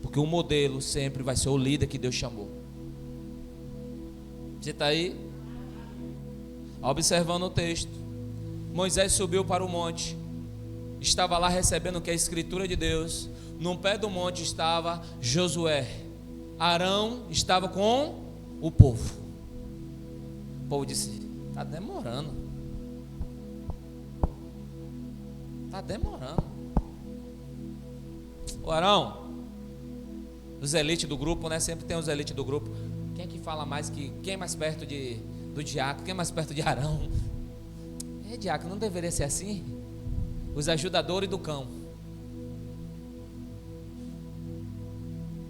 Porque o modelo sempre vai ser o líder que Deus chamou. Você está aí? Observando o texto. Moisés subiu para o monte. Estava lá recebendo o que é a escritura de Deus. No pé do monte estava Josué. Arão estava com o povo. O povo disse: está demorando. Está demorando. O Arão, os elites do grupo, né? Sempre tem os elites do grupo. Quem é que fala mais que... Quem é mais perto do diácono? Quem é mais perto de Arão? Diácono, não deveria ser assim? Os ajudadores do cão.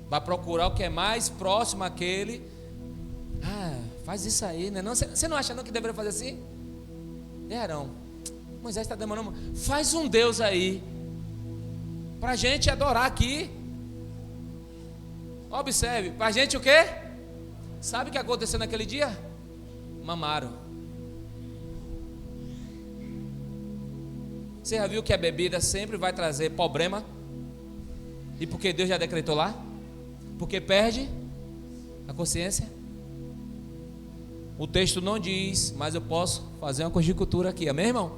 Vai procurar o que é mais próximo àquele. Ah, faz isso aí, né? Você não acha não que deveria fazer assim? Arão, Moisés está demorando. Faz um Deus aí para a gente adorar aqui. Observe, para a gente o quê? Sabe o que aconteceu naquele dia? Mamaram. Você já viu que a bebida sempre vai trazer problema? E porque Deus já decretou lá? Porque perde a consciência? O texto não diz, mas eu posso fazer uma conjectura aqui, amém, irmão?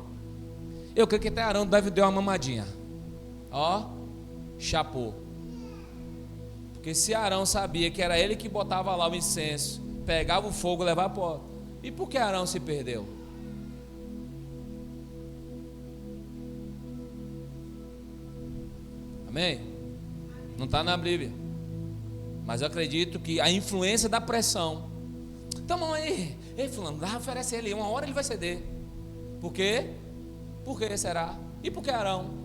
Eu creio que até Arão deve dar uma mamadinha. Ó, chapou. Porque se Arão sabia que era ele que botava lá o incenso, pegava o fogo e levava para o... E por que Arão se perdeu? Amém? Não está na Bíblia. Mas eu acredito que a influência da pressão. Então, aí, fulano, oferece ele, uma hora ele vai ceder. Por quê? Por que será? E por que Arão?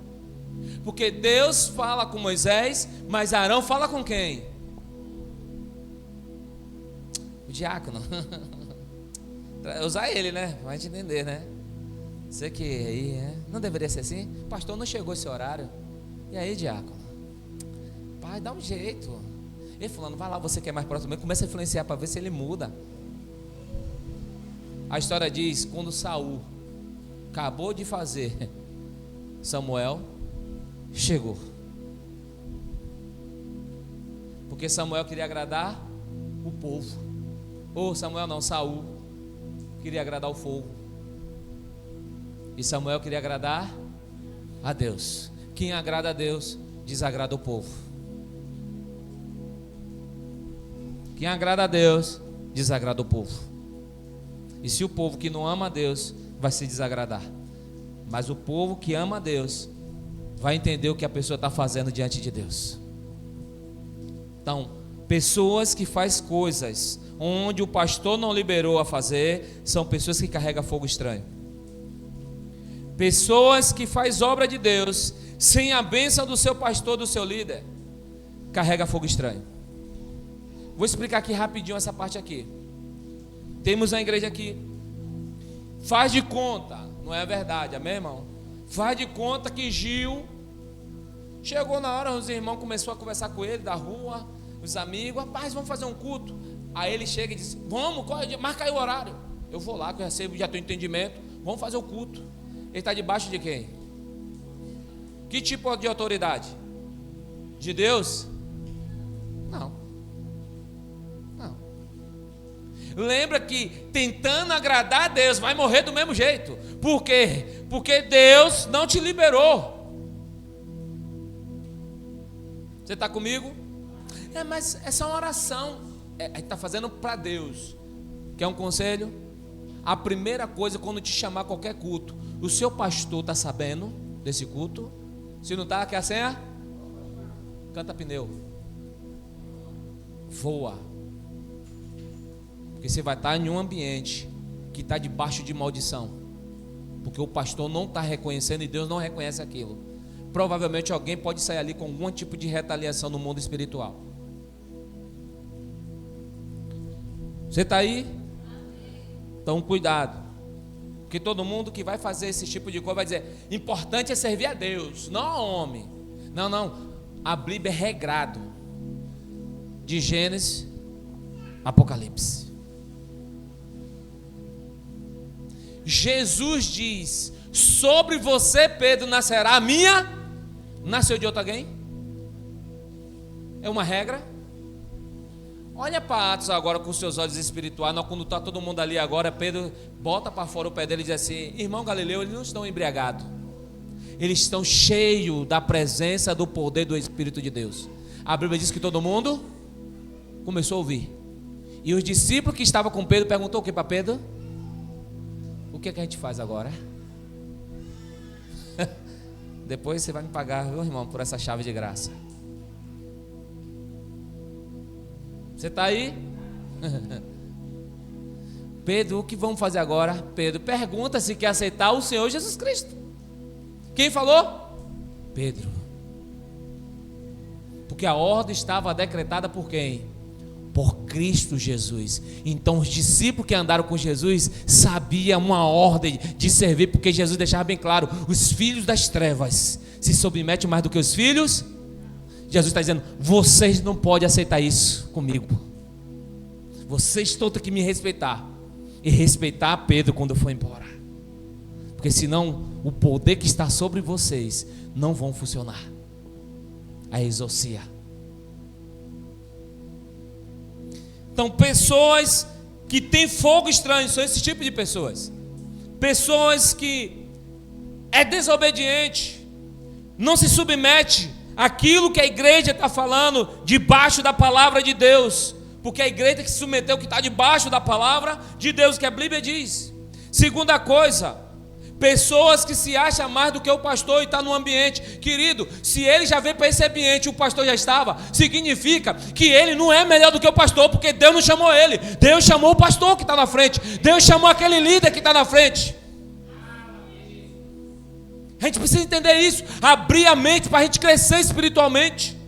Porque Deus fala com Moisés, mas Arão fala com quem? O diácono. Usar ele, né? Vai te entender, né? Você que aí, né? Não deveria ser assim? O pastor não chegou esse horário. E aí, diácono? Pai, dá um jeito. Ei, fulano, vai lá, você que é mais próximo, começa a influenciar para ver se ele muda. A história diz, quando Saul acabou de fazer, Samuel chegou. Porque Samuel queria agradar o povo. Ou Samuel não, Saul queria agradar o fogo. E Samuel queria agradar a Deus. Quem agrada a Deus, desagrada o povo. Quem agrada a Deus, desagrada o povo. E se o povo que não ama a Deus, vai se desagradar. Mas o povo que ama a Deus, vai entender o que a pessoa está fazendo diante de Deus. Então, pessoas que fazem coisas onde o pastor não liberou a fazer, são pessoas que carregam fogo estranho. Pessoas que fazem obra de Deus sem a bênção do seu pastor, do seu líder, carrega fogo estranho. Vou explicar aqui rapidinho essa parte aqui. Temos uma igreja aqui. Faz de conta, não é verdade, amém, irmão? Faz de conta que Gil chegou na hora, os irmãos começaram a conversar com ele da rua, os amigos, rapaz, vamos fazer um culto. Aí ele chega e diz, vamos, marca aí o horário. Eu vou lá, que eu recebo, já tenho entendimento, vamos fazer o culto. Ele está debaixo de quem? Que tipo de autoridade? De Deus? Não. Não. Lembra que tentando agradar a Deus vai morrer do mesmo jeito. Por quê? Porque Deus não te liberou. Você está comigo? Mas essa é uma oração. Está fazendo para Deus. Quer um conselho? A primeira coisa, quando te chamar qualquer culto, o seu pastor está sabendo desse culto? Se não está, quer a senha? Canta pneu. Voa. Porque você vai estar em um ambiente que está debaixo de maldição. Porque o pastor não está reconhecendo e Deus não reconhece aquilo. Provavelmente alguém pode sair ali com algum tipo de retaliação no mundo espiritual. Você está aí? Então cuidado. Porque todo mundo que vai fazer esse tipo de coisa vai dizer: importante é servir a Deus, não ao homem. Não. A Bíblia é regrado. De Gênesis, Apocalipse. Jesus diz: sobre você, Pedro, nascerá a minha. Nasceu de outro alguém? É uma regra? Olha para Atos agora com os seus olhos espirituais. Quando está todo mundo ali agora, Pedro bota para fora o pé dele e diz assim: irmão Galileu, eles não estão embriagados, eles estão cheios da presença, do poder do Espírito de Deus. A Bíblia diz que todo mundo começou a ouvir. E os discípulos que estavam com Pedro perguntou o que para Pedro? O que é que a gente faz agora? Depois você vai me pagar, viu, irmão, por essa chave de graça. Você está aí? Pedro, o que vamos fazer agora? Pedro pergunta se quer aceitar o Senhor Jesus Cristo. Quem falou? Pedro. Porque a ordem estava decretada por quem? Por Cristo Jesus. Então os discípulos que andaram com Jesus sabiam uma ordem de servir, porque Jesus deixava bem claro: os filhos das trevas se submetem mais do que os filhos. Jesus está dizendo: vocês não podem aceitar isso comigo. Vocês todos têm que me respeitar. E respeitar Pedro quando for embora. Porque senão o poder que está sobre vocês não vão funcionar. A exorcia. Então pessoas que têm fogo estranho são esse tipo de pessoas. Pessoas que é desobediente, não se submete àquilo que a igreja está falando debaixo da palavra de Deus. Porque a igreja que se submeteu, que está debaixo da palavra de Deus, que a Bíblia diz. Segunda coisa, pessoas que se acham mais do que o pastor e está no ambiente. Querido, se ele já veio para esse ambiente, o pastor já estava, significa que ele não é melhor do que o pastor, porque Deus não chamou ele. Deus chamou o pastor que está na frente. Deus chamou aquele líder que está na frente. A gente precisa entender isso, abrir a mente para a gente crescer espiritualmente.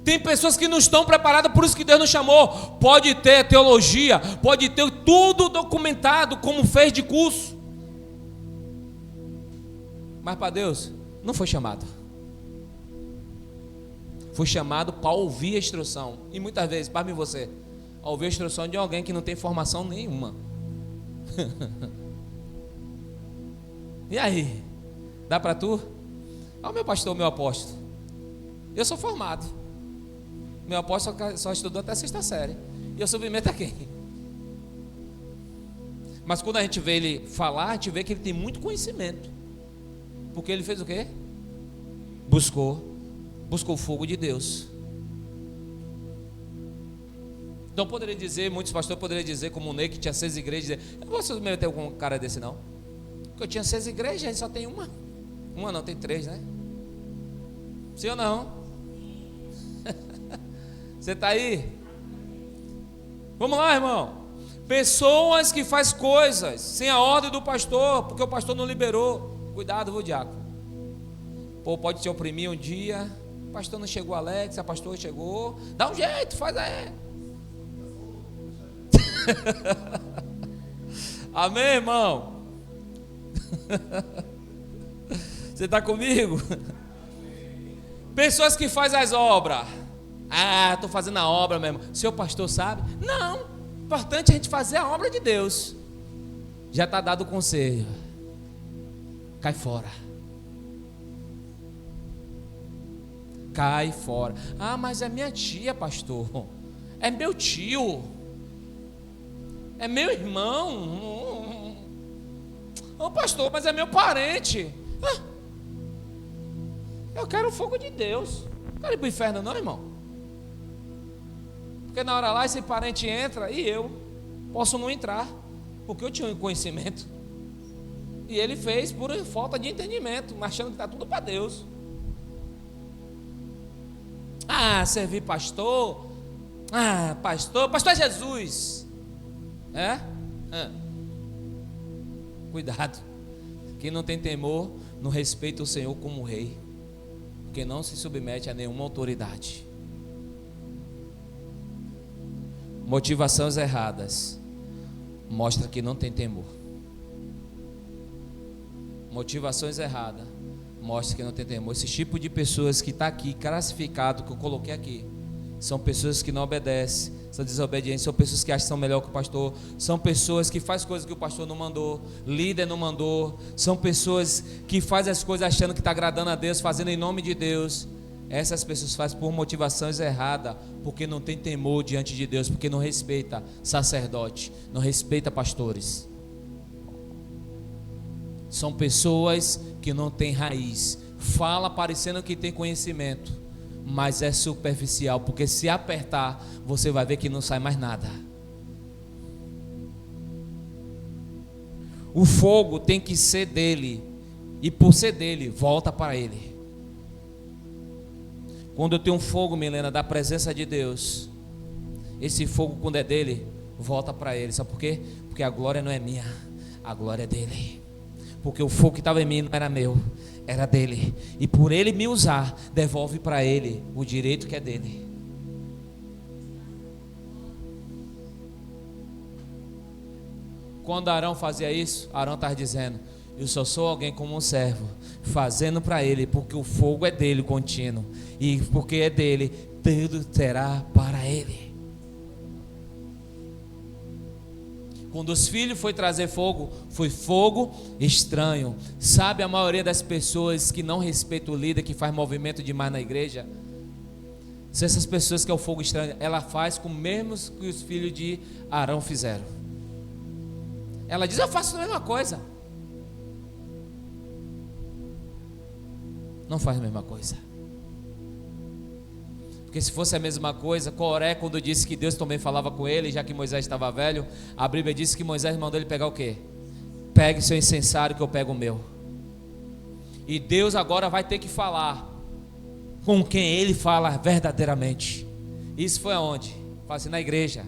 Tem pessoas que não estão preparadas, por isso que Deus não chamou. Pode ter teologia, pode ter tudo documentado, como fez de curso, mas para Deus não foi chamado. Foi chamado para ouvir a instrução. E muitas vezes, para mim e você, ouvir a instrução de alguém que não tem formação nenhuma. E aí? Dá para tu? Olha o meu pastor, meu apóstolo. Eu sou formado. Meu apóstolo só estudou até a 6ª série. E eu submeto a quem? Mas quando a gente vê ele falar, a gente vê que ele tem muito conhecimento. Porque ele fez o quê? Buscou o fogo de Deus. Então poderia dizer, muitos pastores poderiam dizer, como o Ney, que tinha 6 igrejas, dizer: eu não vou submeter com um cara desse não. Porque eu tinha 6 igrejas, ele só tem uma. Uma não, tem 3, né? Sim ou não? Você está aí? Vamos lá, irmão. Pessoas que fazem coisas sem a ordem do pastor, porque o pastor não liberou. Cuidado, viu, diácono? Pô, pode te oprimir um dia. O pastor não chegou, Alex, a pastor chegou. Dá um jeito, faz aí. Amém, irmão? Você está comigo? Pessoas que fazem as obras. Ah, estou fazendo a obra mesmo. Seu pastor sabe? Não. Importante a gente fazer a obra de Deus. Já está dado o conselho. Cai fora. Cai fora. Ah, mas é minha tia, pastor. É meu tio. É meu irmão. Ô, pastor, mas é meu parente. Ah, eu quero o fogo de Deus. Não quero ir para o inferno não, irmão. Porque na hora lá esse parente entra e eu posso não entrar, porque eu tinha um conhecimento. E ele fez por falta de entendimento, achando que está tudo para Deus. Servir pastor. Pastor é Jesus. Cuidado. Quem não tem temor, não respeita o Senhor como rei, porque não se submete a nenhuma autoridade. Motivações erradas mostra que não tem temor. Motivações erradas mostra que não tem temor. Esse tipo de pessoas que está aqui classificado, que eu coloquei aqui, são pessoas que não obedecem, são desobedientes, são pessoas que acham que são melhor que o pastor, são pessoas que fazem coisas que o pastor não mandou, líder não mandou, são pessoas que fazem as coisas achando que está agradando a Deus, fazendo em nome de Deus. Essas pessoas fazem por motivações erradas, porque não tem temor diante de Deus, porque não respeita sacerdote, não respeita pastores. São pessoas que não têm raiz, fala parecendo que tem conhecimento, mas é superficial, porque se apertar, você vai ver que não sai mais nada. O fogo tem que ser dele, e por ser dele, volta para ele. Quando eu tenho um fogo, Milena, da presença de Deus, esse fogo, quando é dele, volta para ele. Sabe por quê? Porque a glória não é minha, a glória é dele. Porque o fogo que estava em mim não era meu, era dele. E por ele me usar, devolve para ele o direito que é dele. Quando Arão fazia isso, Arão estava dizendo: eu só sou alguém como um servo, fazendo para ele, porque o fogo é dele contínuo, e porque é dele, tudo terá para ele. Quando os filhos foi trazer fogo, foi fogo estranho. Sabe a maioria das pessoas que não respeitam o líder, que faz movimento demais na igreja? Se essas pessoas que é o fogo estranho, ela faz com o mesmo que os filhos de Arão fizeram. Ela diz: eu faço a mesma coisa. Não faz a mesma coisa. Porque se fosse a mesma coisa, Coré, quando disse que Deus também falava com ele, já que Moisés estava velho, a Bíblia disse que Moisés mandou ele pegar o quê? Pegue seu incensário que eu pego o meu. E Deus agora vai ter que falar com quem ele fala verdadeiramente. Isso foi aonde? Fala assim, na igreja.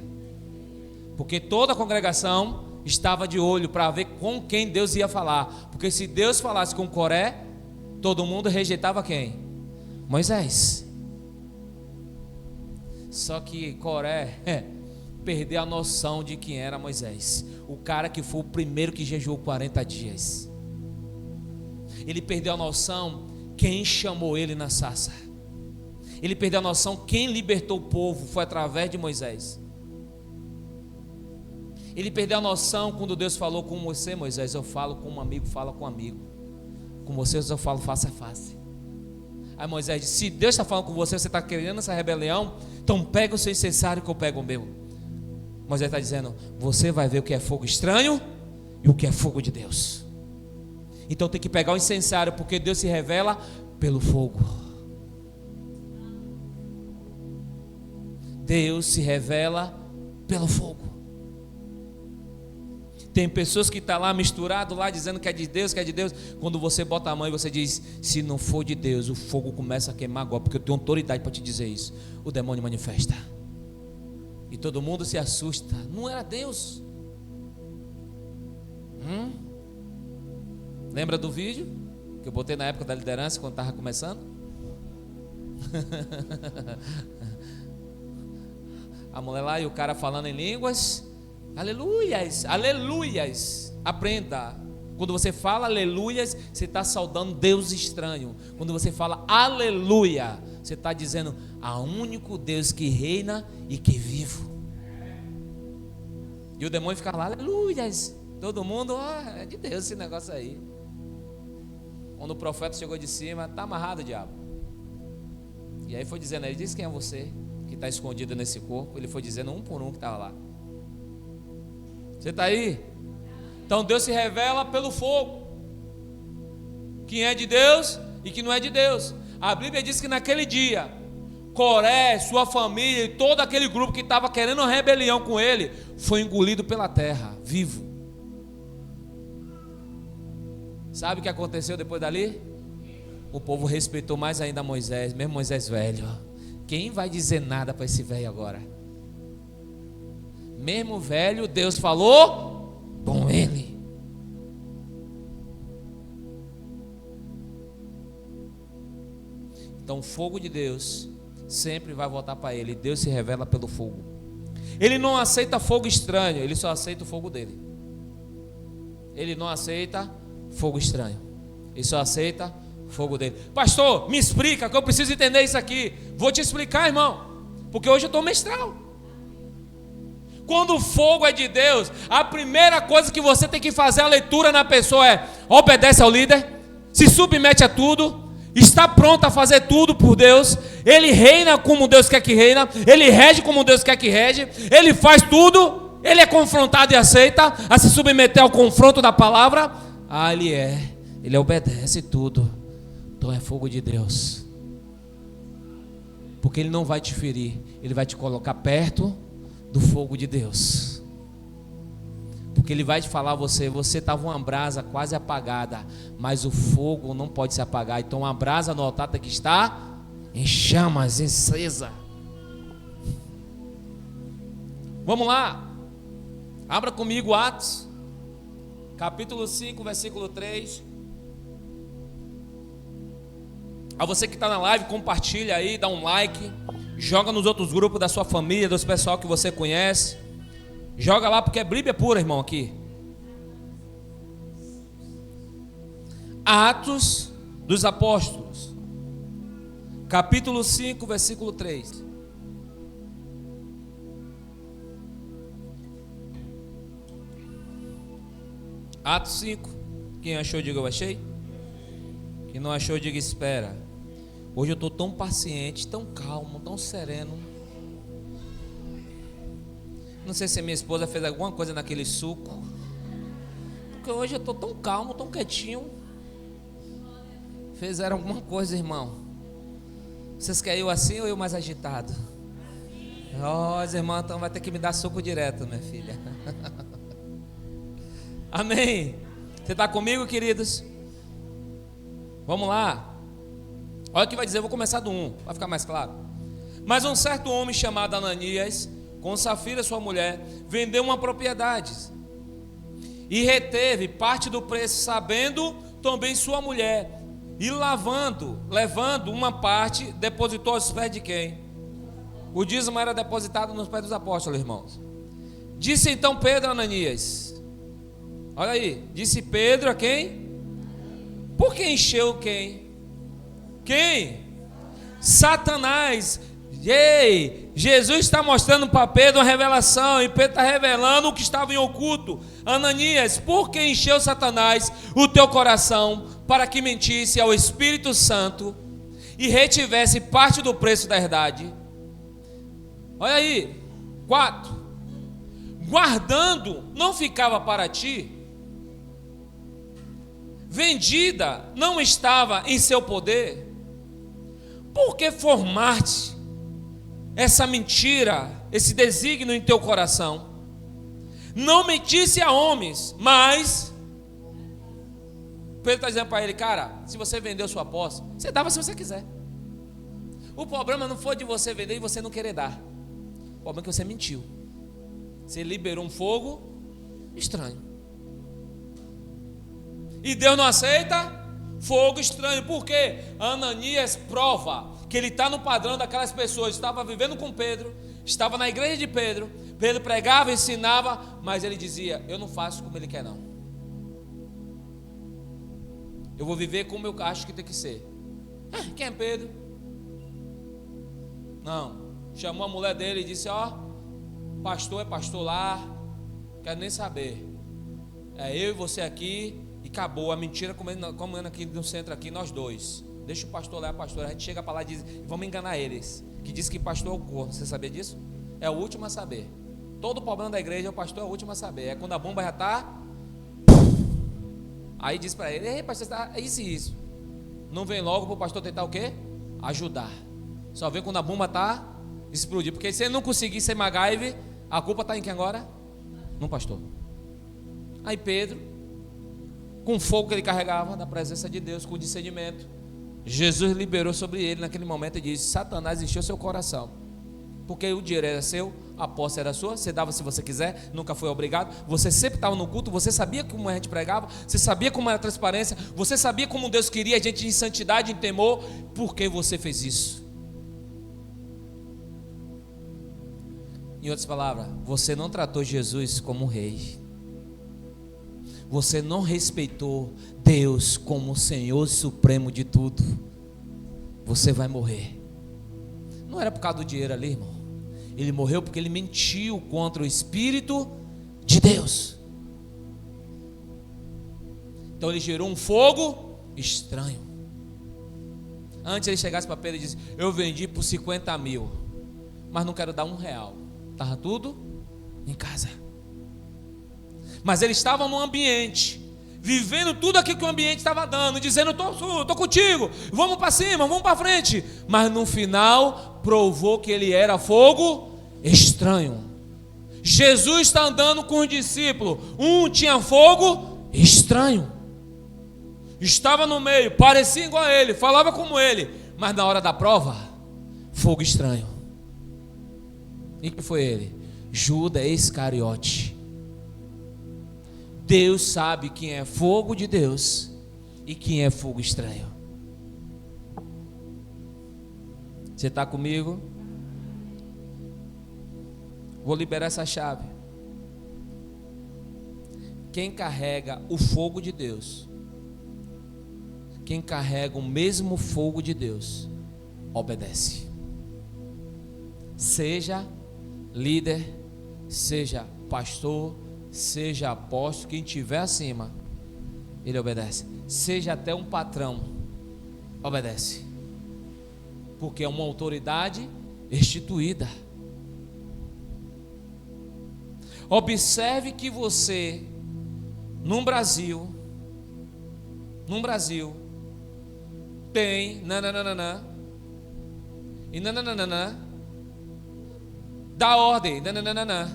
Porque toda a congregação estava de olho para ver com quem Deus ia falar. Porque se Deus falasse com Coré, todo mundo rejeitava quem? Moisés. Só que Coré perdeu a noção de quem era Moisés, o cara que foi o primeiro que jejuou 40 dias. Ele perdeu a noção quem chamou ele na sarça. Ele perdeu a noção quem libertou o povo foi através de Moisés. Ele perdeu a noção quando Deus falou com você, Moisés: eu falo com um amigo, fala com um amigo. Com vocês eu falo face a face. Aí Moisés disse: se Deus está falando com você, você está querendo essa rebelião, então pega o seu incensário que eu pego o meu. Moisés está dizendo: você vai ver o que é fogo estranho e o que é fogo de Deus. Então tem que pegar o incensário, porque Deus se revela pelo fogo. Deus se revela pelo fogo. Tem pessoas que estão lá misturado lá, dizendo que é de Deus, que é de Deus. Quando você bota a mão e você diz: se não for de Deus, o fogo começa a queimar agora, porque eu tenho autoridade para te dizer isso. O demônio manifesta. E todo mundo se assusta. Não era Deus. Lembra do vídeo que eu botei na época da liderança, quando estava começando? A mulher lá e o cara falando em línguas. Aleluias, aleluias. Aprenda. Quando você fala aleluias, você está saudando Deus estranho. Quando você fala aleluia, você está dizendo: há um único Deus que reina e que vivo. E o demônio fica lá, aleluias. Todo mundo, é de Deus esse negócio aí. Quando o profeta chegou de cima: está amarrado, diabo. E aí foi dizendo: ele disse: quem é você que está escondido nesse corpo? Ele foi dizendo um por um que estava lá. Você está aí? Então Deus se revela pelo fogo. Quem é de Deus e que não é de Deus. A Bíblia diz que naquele dia, Coré, sua família e todo aquele grupo que estava querendo uma rebelião com ele, foi engolido pela terra, vivo. Sabe o que aconteceu depois dali? O povo respeitou mais ainda Moisés, mesmo Moisés velho. Quem vai dizer nada para esse velho agora? Mesmo velho, Deus falou com ele. Então o fogo de Deus sempre vai voltar para ele. Deus se revela pelo fogo. Ele não aceita fogo estranho, ele só aceita o fogo dele. Ele não aceita fogo estranho, ele só aceita fogo dele. Pastor, me explica, que eu preciso entender isso aqui. Vou te explicar, irmão, porque hoje eu estou mestral. Quando o fogo é de Deus, a primeira coisa que você tem que fazer a leitura na pessoa é: obedece ao líder, se submete a tudo, está pronto a fazer tudo por Deus. Ele reina como Deus quer que reina, ele rege como Deus quer que rege, ele faz tudo, ele é confrontado e aceita a se submeter ao confronto da palavra. Ele obedece tudo. Então é fogo de Deus, porque ele não vai te ferir, ele vai te colocar perto do fogo de Deus, porque ele vai te falar a você estava uma brasa quase apagada, mas o fogo não pode se apagar. Então a brasa no altar tem que estar em chamas, acesa. Vamos lá, abra comigo Atos capítulo 5, versículo 3. A você que está na live, compartilha aí, dá um like, joga nos outros grupos da sua família, dos pessoal que você conhece. Joga lá, porque é Bíblia pura, irmão, aqui. Atos dos Apóstolos, capítulo 5, versículo 3. Atos 5. Quem achou, diga eu achei. Quem não achou, diga espera. Hoje eu estou tão paciente, tão calmo, tão sereno. Não sei se minha esposa fez alguma coisa naquele suco, porque hoje eu estou tão calmo, tão quietinho. Fizeram alguma coisa, irmão? Vocês querem eu assim ou eu mais agitado? Os irmãos, então vai ter que me dar suco direto, minha filha. Amém. Você está comigo, queridos? Vamos lá. Olha o que vai dizer, eu vou começar do 1, vai ficar mais claro. Mas um certo homem chamado Ananias, com Safira sua mulher, vendeu uma propriedade e reteve parte do preço, sabendo também sua mulher, e levando uma parte, depositou aos pés de quem? O dízimo era depositado nos pés dos apóstolos, irmãos. Disse então Pedro a Ananias, olha aí, disse Pedro a quem? Por que encheu quem? Quem? Satanás. Ei, Jesus está mostrando para Pedro uma revelação, e Pedro está revelando o que estava em oculto. Ananias, por que encheu Satanás o teu coração para que mentisse ao Espírito Santo e retivesse parte do preço da herdade? Olha aí, 4. Guardando não ficava para ti, vendida não estava em seu poder. Por que formaste essa mentira, esse desígnio em teu coração? Não mentisse a homens, mas Pedro está dizendo para ele, cara, se você vendeu sua posse, você dava se você quiser. O problema não foi de você vender e você não querer dar. O problema é que você mentiu. Você liberou um fogo estranho. E Deus não aceita fogo estranho. Por quê? Ananias prova que ele está no padrão daquelas pessoas. Estava vivendo com Pedro, estava na igreja de Pedro. Pedro pregava, ensinava, mas ele dizia, eu não faço como ele quer não. Eu vou viver como eu acho que tem que ser. Quem é Pedro? Não. Chamou a mulher dele e disse, ó, pastor é pastor lá, quero nem saber. É eu e você aqui. E acabou a mentira comendo aqui no centro aqui, nós dois. Deixa o pastor lá, a pastora. A gente chega para lá e diz, vamos enganar eles. Que diz que pastor é o corno. Você sabia disso? É o último a saber. Todo o problema da igreja, o pastor é o último a saber. É quando a bomba já está. Aí diz para ele, ei pastor, é isso e isso. Não vem logo para o pastor tentar o quê? Ajudar. Só vem quando a bomba está explodir. Porque se ele não conseguir ser MacGyver, a culpa está em quem agora? No pastor. Aí Pedro com o fogo que ele carregava da presença de Deus, com o discernimento. Jesus liberou sobre ele naquele momento e disse: Satanás encheu seu coração, porque o dinheiro era seu, a posse era sua, você dava se você quiser, nunca foi obrigado, você sempre estava no culto, você sabia como a gente pregava, você sabia como era a transparência, você sabia como Deus queria a gente em santidade, em temor. Por que você fez isso? Em outras palavras, você não tratou Jesus como rei, você não respeitou Deus como o Senhor supremo de tudo. Você vai morrer. Não era por causa do dinheiro ali, irmão. Ele morreu porque ele mentiu contra o Espírito de Deus. Então ele gerou um fogo estranho. Antes ele chegasse para Pedro e disse: eu vendi por 50 mil, mas não quero dar R$1. Estava tudo em casa. Mas ele estava no ambiente, vivendo tudo aquilo que o ambiente estava dando, dizendo: estou contigo, vamos para cima, vamos para frente. Mas no final provou que ele era fogo estranho. Jesus está andando com os discípulos, um tinha fogo estranho, estava no meio, parecia igual a ele, falava como ele, mas na hora da prova, fogo estranho. E quem foi ele? Judas Iscariote. Deus sabe quem é fogo de Deus e quem é fogo estranho. Você está comigo? Vou liberar essa chave. Quem carrega o fogo de Deus, quem carrega o mesmo fogo de Deus, obedece. Seja líder, seja pastor, seja apóstolo, quem estiver acima, ele obedece. Seja até um patrão, obedece, porque é uma autoridade instituída. Observe que você, no Brasil, tem nananana e nananana, dá ordem, nananana,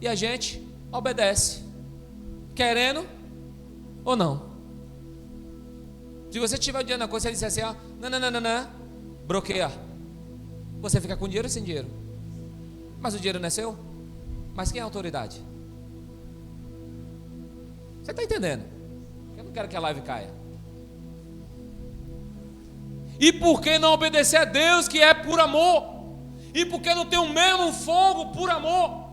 e a gente obedece, querendo ou não. Se você tiver o dinheiro na coisa, ele disser assim, ó, nananana, bloqueia, você fica com dinheiro ou sem dinheiro? Mas o dinheiro não é seu? Mas quem é a autoridade? Você está entendendo? Eu não quero que a live caia. E por que não obedecer a Deus, que é por amor? E por que não ter o mesmo fogo por amor?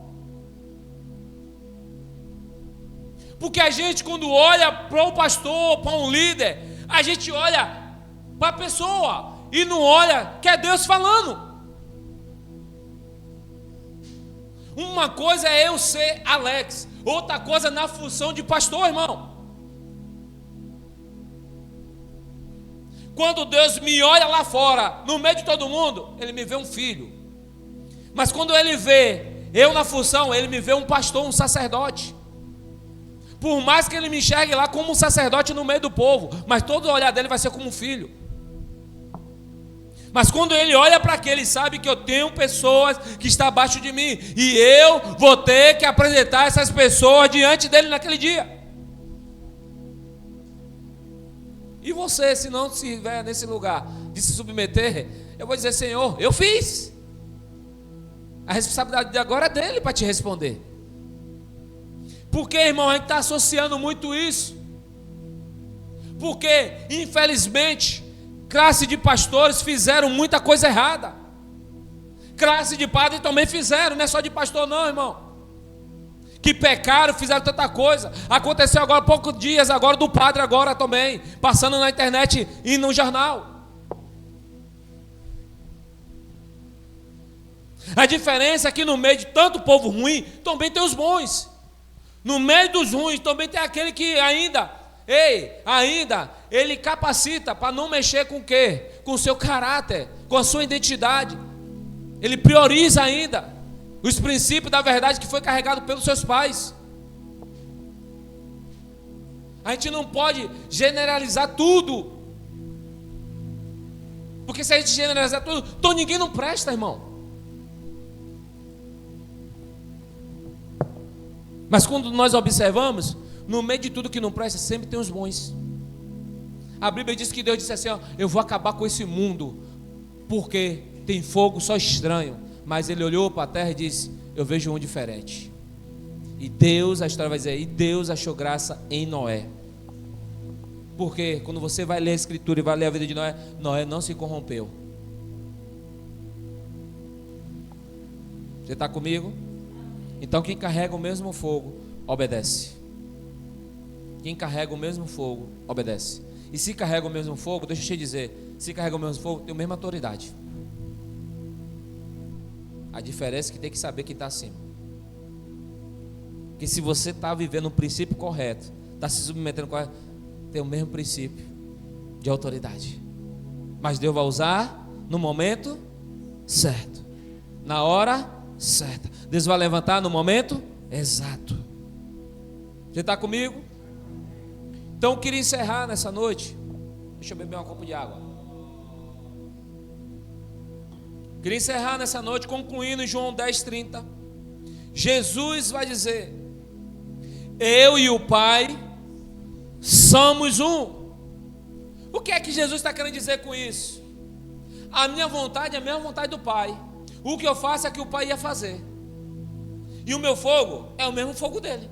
Porque a gente, quando olha para o pastor, para um líder, a gente olha para a pessoa e não olha que é Deus falando. Uma coisa é eu ser Alex, outra coisa na função de pastor, irmão. Quando Deus me olha lá fora, no meio de todo mundo, Ele me vê um filho. Mas quando Ele vê eu na função, Ele me vê um pastor, um sacerdote. Por mais que Ele me enxergue lá como um sacerdote no meio do povo, mas todo o olhar dele vai ser como um filho. Mas quando Ele olha para aquele, Ele sabe que eu tenho pessoas que estão abaixo de mim, e eu vou ter que apresentar essas pessoas diante dEle naquele dia. E você, se não estiver nesse lugar de se submeter, eu vou dizer: Senhor, eu fiz. A responsabilidade de agora é dEle para te responder. Porque, irmão, a gente está associando muito isso. Porque, infelizmente, classe de pastores fizeram muita coisa errada. Classe de padre também fizeram, não é só de pastor não, irmão. Que pecaram, fizeram tanta coisa. Aconteceu agora, poucos dias agora, do padre agora também, passando na internet e no jornal. A diferença é que no meio de tanto povo ruim, também tem os bons. No meio dos ruins também tem aquele que ainda ele capacita para não mexer com o quê? Com o seu caráter, com a sua identidade. Ele prioriza ainda os princípios da verdade que foi carregado pelos seus pais. A gente não pode generalizar tudo, porque se a gente generalizar tudo, então ninguém não presta, irmão. Mas quando nós observamos, no meio de tudo que não presta, sempre tem os bons. A Bíblia diz que Deus disse assim, ó, eu vou acabar com esse mundo, porque tem fogo só estranho. Mas ele olhou para a terra e disse, eu vejo um diferente. E Deus, a história vai dizer, e Deus achou graça em Noé. Porque quando você vai ler a Escritura e vai ler a vida de Noé, Noé não se corrompeu. Você está comigo? Então quem carrega o mesmo fogo, obedece. Quem carrega o mesmo fogo, obedece. E se carrega o mesmo fogo, deixa eu te dizer, se carrega o mesmo fogo, tem a mesma autoridade. A diferença é que tem que saber quem está acima. Porque se você está vivendo um princípio correto, está se submetendo correto, tem o mesmo princípio de autoridade. Mas Deus vai usar no momento certo, na hora certa. Deus vai levantar no momento exato. Você está comigo? Então eu queria encerrar nessa noite. Deixa eu beber um copo de água. Queria encerrar nessa noite concluindo em João 10:30. Jesus vai dizer: eu e o Pai somos um. O que é que Jesus está querendo dizer com isso? A minha vontade é a mesma vontade do Pai. O que eu faço é que o Pai ia fazer. E o meu fogo é o mesmo fogo dele.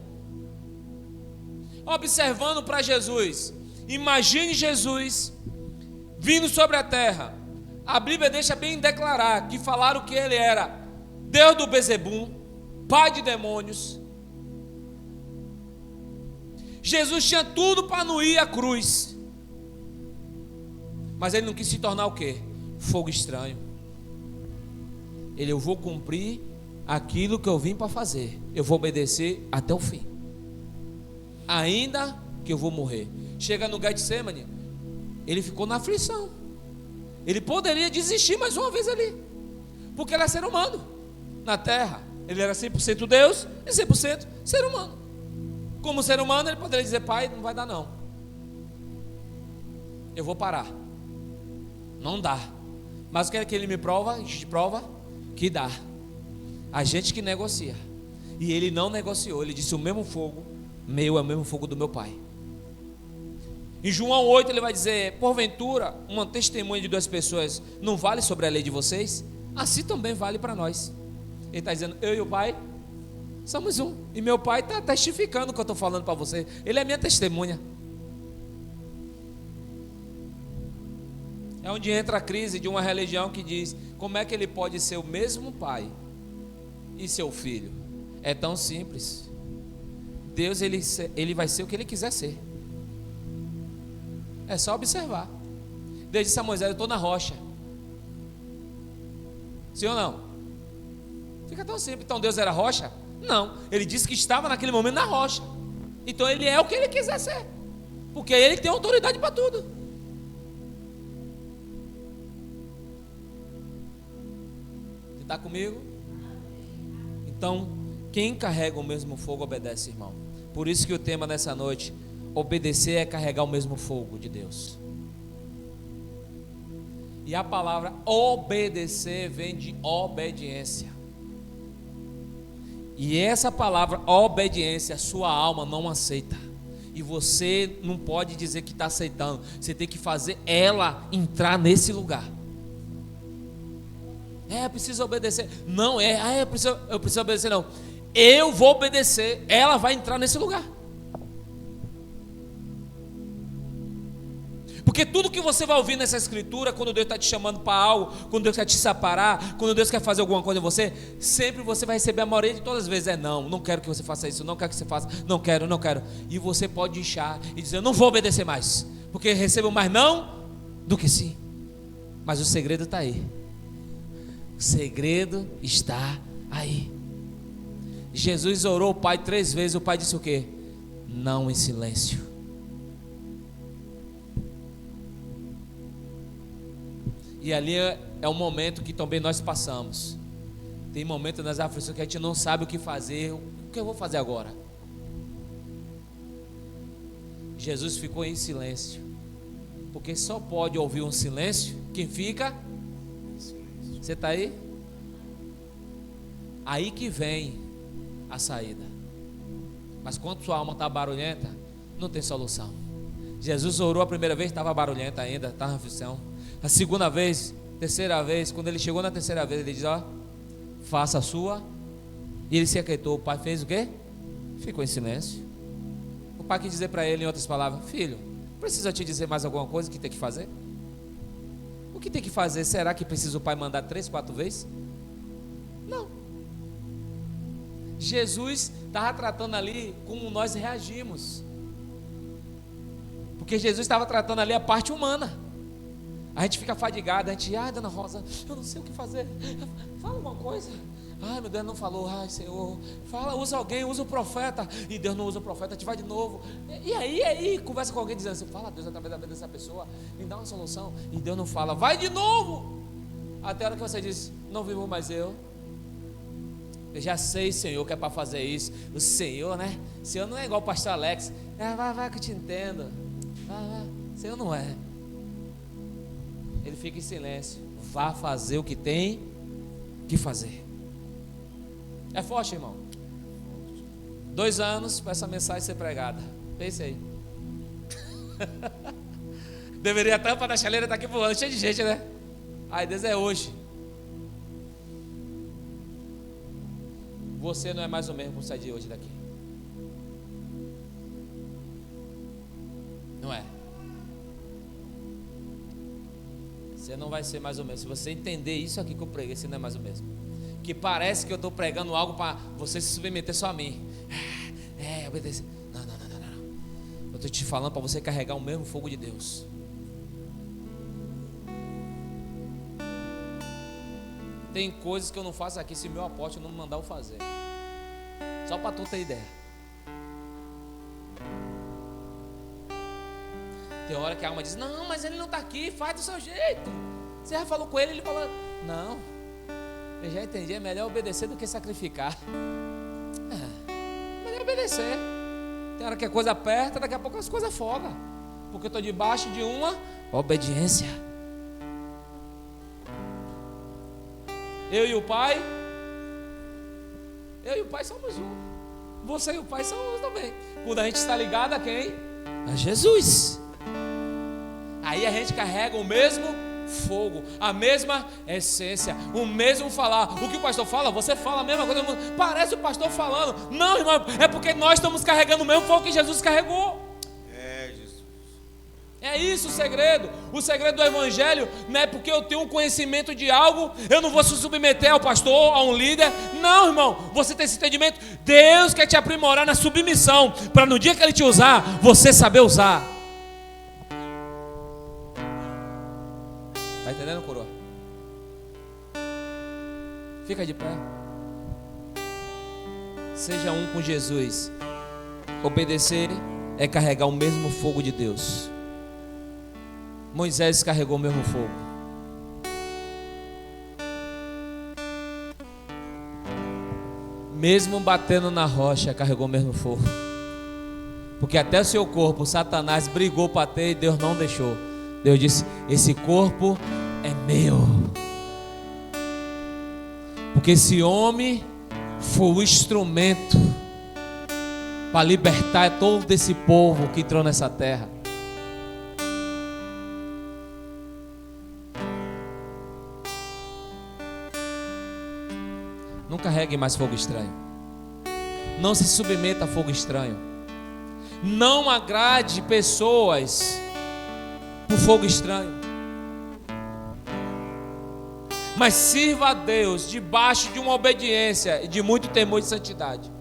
Observando para Jesus, imagine Jesus vindo sobre a terra. A Bíblia deixa bem declarar que falaram que ele era Deus do Bezebum, pai de demônios. Jesus tinha tudo para não ir à cruz, mas ele não quis se tornar o quê? Fogo estranho. Eu vou cumprir aquilo que eu vim para fazer. Eu vou obedecer até o fim, ainda que eu vou morrer. Chega no Getsemane, ele ficou na aflição. Ele poderia desistir mais uma vez ali, porque ele é ser humano na terra. Ele era 100% Deus e 100% ser humano. Como ser humano, ele poderia dizer: Pai, não vai dar não, eu vou parar. Não dá. Mas o que é que ele me prova? A gente prova que dá. A gente que negocia. E ele não negociou. Ele disse: o mesmo fogo meu é o mesmo fogo do meu Pai. Em João 8 ele vai dizer: porventura uma testemunha de duas pessoas não vale sobre a lei de vocês? Assim também vale para nós. Ele está dizendo: eu e o Pai somos um. E meu Pai está testificando o que eu estou falando para você. Ele é minha testemunha. É onde entra a crise de uma religião que diz: como é que ele pode ser o mesmo Pai e seu filho? É tão simples. Deus ele vai ser o que ele quiser ser. É só observar. Deus disse a Moisés: eu estou na rocha. Sim ou não? Fica tão simples. Então Deus era rocha? Não. Ele disse que estava naquele momento na rocha. Então ele é o que ele quiser ser, porque ele tem autoridade para tudo. Você está comigo? Então, quem carrega o mesmo fogo obedece, irmão. Por isso que o tema nessa noite: obedecer é carregar o mesmo fogo de Deus. E a palavra obedecer vem de obediência. E essa palavra obediência, a sua alma não aceita. E você não pode dizer que está aceitando. Você tem que fazer ela entrar nesse lugar. Eu preciso obedecer. Não é, eu preciso obedecer, não. Eu vou obedecer, ela vai entrar nesse lugar. Porque tudo que você vai ouvir nessa escritura, quando Deus está te chamando para algo, quando Deus quer te separar, quando Deus quer fazer alguma coisa em você, sempre você vai receber a maioria de todas as vezes: não quero que você faça isso, não quero que você faça, não quero. E você pode inchar e dizer: eu não vou obedecer mais, porque recebo mais não do que sim. Mas o segredo está aí. O segredo está aí. Jesus orou o Pai 3 vezes. O Pai disse o quê? Não em silêncio. E ali é um momento que também nós passamos. Tem momentos nas aflições que a gente não sabe o que fazer. O que eu vou fazer agora? Jesus ficou em silêncio, porque só pode ouvir um silêncio quem fica em silêncio. Você está aí? Aí que vem a saída. Mas quando sua alma está barulhenta, não tem solução. Jesus orou a primeira vez, estava barulhenta ainda, estava na aflição. A segunda vez, terceira vez, quando ele chegou na terceira vez, ele diz: ó, faça a sua. E ele se aquietou. O pai fez o quê? Ficou em silêncio. O pai quis dizer para ele, em outras palavras: filho, precisa te dizer mais alguma coisa que tem que fazer? O que tem que fazer? Será que precisa o pai mandar 3, 4 vezes? Não. Jesus estava tratando ali como nós reagimos, porque Jesus estava tratando ali a parte humana. A gente fica fadigado, a gente, dona Rosa, eu não sei o que fazer, fala alguma coisa. Ai, meu Deus, não falou. Ai, Senhor, fala, usa alguém, usa o profeta. E Deus não usa o profeta, a gente vai de novo. E aí, conversa com alguém dizendo assim: fala a Deus através da vida dessa pessoa, me dá uma solução. E Deus não fala, vai de novo. Até a hora que você diz: não vivo mais eu já sei, Senhor, que é para fazer isso. O Senhor, né? O Senhor não é igual o pastor Alex. Vai que eu te entendo. Vai. O Senhor não é. Ele fica em silêncio. Vá fazer o que tem que fazer. É forte, irmão. 2 anos para essa mensagem ser pregada. Pense aí. Deveria a tampa da chaleira estar aqui voando, cheio de gente, né? Ai, Deus, é hoje. Você não é mais o mesmo por sair de hoje daqui. Não é. Você não vai ser mais o mesmo. Se você entender isso aqui que eu preguei, você não é mais o mesmo. Que parece que eu estou pregando algo para você se submeter só a mim. Obedecer. Não. Eu estou te falando para você carregar o mesmo fogo de Deus. Tem coisas que eu não faço aqui se meu apóstolo não me mandar eu fazer. Só para tu ter ideia. Tem hora que a alma diz: não, mas ele não está aqui, faz do seu jeito. Você já falou com ele, ele falou: não, eu já entendi, é melhor obedecer do que sacrificar. Melhor obedecer. Tem hora que a coisa aperta, daqui a pouco as coisas afogam, porque eu estou debaixo de uma obediência. Eu e o Pai somos um. Você e o Pai são um também. Quando a gente está ligado a quem? A Jesus. Aí a gente carrega o mesmo fogo, a mesma essência, o mesmo falar. O que o pastor fala, você fala a mesma coisa. Parece o pastor falando. Não, irmão, é porque nós estamos carregando o mesmo fogo que Jesus carregou. É isso o segredo. O segredo do evangelho não é porque eu tenho um conhecimento de algo, eu não vou se submeter ao pastor, a um líder. Não, irmão, você tem esse entendimento. Deus quer te aprimorar na submissão, para no dia que Ele te usar, você saber usar. Está entendendo, coroa? Fica de pé. Seja um com Jesus. Obedecer é carregar o mesmo fogo de Deus. Moisés carregou o mesmo fogo. Mesmo batendo na rocha, carregou o mesmo fogo. Porque até o seu corpo, Satanás brigou para ter e Deus não deixou. Deus disse: esse corpo é meu. Porque esse homem foi o instrumento para libertar todo esse povo que entrou nessa terra. Não carregue mais fogo estranho. Não se submeta a fogo estranho. Não agrade pessoas por fogo estranho. Mas sirva a Deus debaixo de uma obediência e de muito temor de santidade.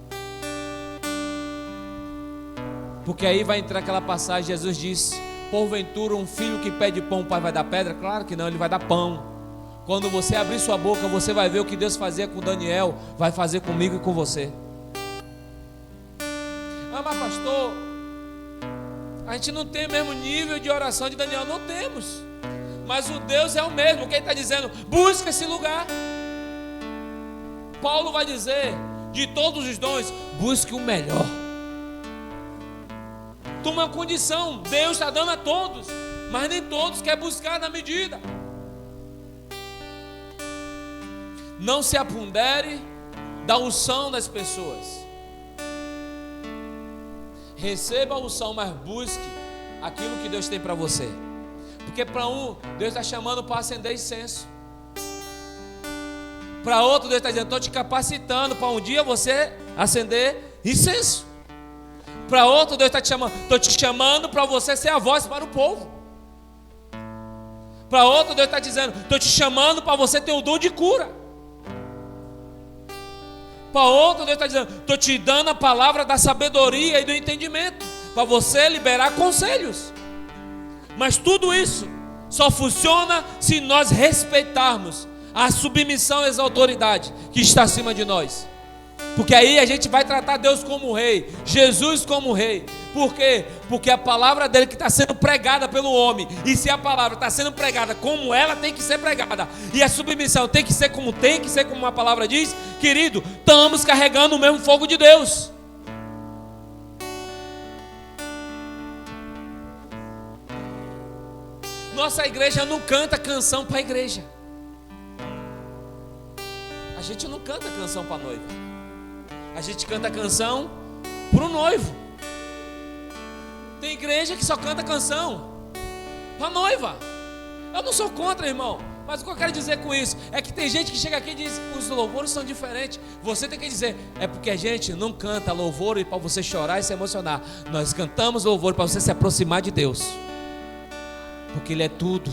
Porque aí vai entrar aquela passagem, Jesus disse: porventura um filho que pede pão, o pai vai dar pedra? Claro que não, ele vai dar pão. Quando você abrir sua boca, você vai ver o que Deus fazia com Daniel, vai fazer comigo e com você. Mas pastor, a gente não tem o mesmo nível de oração de Daniel. Não temos. Mas o Deus é o mesmo. Quem está dizendo? Busca esse lugar. Paulo vai dizer: de todos os dons, busque o melhor. Toma condição. Deus está dando a todos, mas nem todos querem buscar na medida. Não se apondere da unção das pessoas. receba a unção, mas busque aquilo que Deus tem para você. Porque para um, Deus está chamando para acender incenso. Para outro, Deus está dizendo: estou te capacitando para um dia você acender incenso. Para outro, Deus está te chamando: estou te chamando para você ser a voz para o povo. Para outro, Deus está dizendo: estou te chamando para você ter o dom de cura. Para outro, Deus está dizendo: estou te dando a palavra da sabedoria e do entendimento, para você liberar conselhos. Mas tudo isso só funciona se nós respeitarmos a submissão e a autoridade que está acima de nós. Porque aí a gente vai tratar Deus como rei, Jesus como rei. Por quê? Porque a palavra dele que está sendo pregada pelo homem. E se a palavra está sendo pregada como ela tem que ser pregada, e a submissão tem que ser como a palavra diz, querido, estamos carregando o mesmo fogo de Deus. Nossa igreja não canta canção para a igreja. A gente não canta canção para a noiva. A gente canta canção para o noivo. Tem igreja que só canta canção para a noiva. Eu não sou contra, irmão, mas o que eu quero dizer com isso é que tem gente que chega aqui e diz: os louvores são diferentes. Você tem que dizer: é porque a gente não canta louvor para você chorar e se emocionar. Nós cantamos louvor para você se aproximar de Deus, porque Ele é tudo,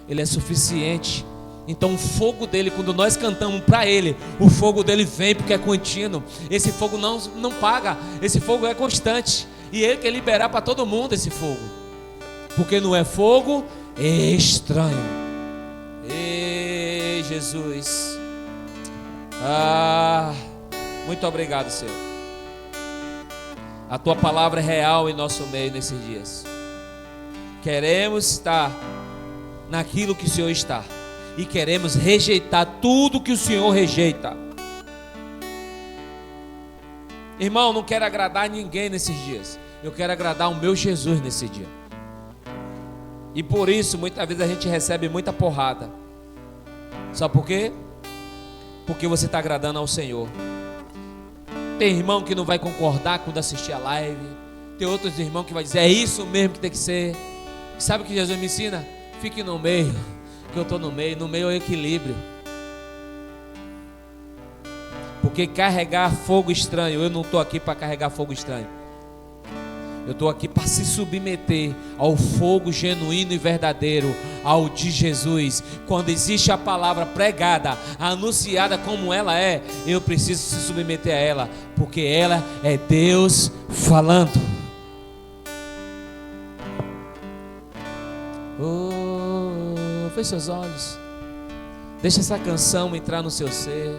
Ele é suficiente. Então o fogo dele, quando nós cantamos para Ele, o fogo dele vem, porque é contínuo. Esse fogo não paga, esse fogo é constante. E Ele quer liberar para todo mundo esse fogo, porque não é fogo estranho. Ei, Jesus. Muito obrigado, Senhor. A Tua palavra é real em nosso meio nesses dias. Queremos estar naquilo que o Senhor está, e queremos rejeitar tudo que o Senhor rejeita. Irmão, não quero agradar ninguém nesses dias. Eu quero agradar o meu Jesus nesse dia. E por isso, muitas vezes a gente recebe muita porrada. Sabe por quê? Porque você está agradando ao Senhor. Tem irmão que não vai concordar quando assistir a live. Tem outros irmãos que vai dizer: é isso mesmo que tem que ser. Sabe o que Jesus me ensina? Fique no meio, que eu estou no meio. No meio é o equilíbrio. Porque carregar fogo estranho, eu não estou aqui para carregar fogo estranho. Eu estou aqui para se submeter ao fogo genuíno e verdadeiro, ao de Jesus. Quando existe a palavra pregada, anunciada como ela é, eu preciso se submeter a ela, porque ela é Deus falando. Feche seus olhos. Deixa essa canção entrar no seu ser.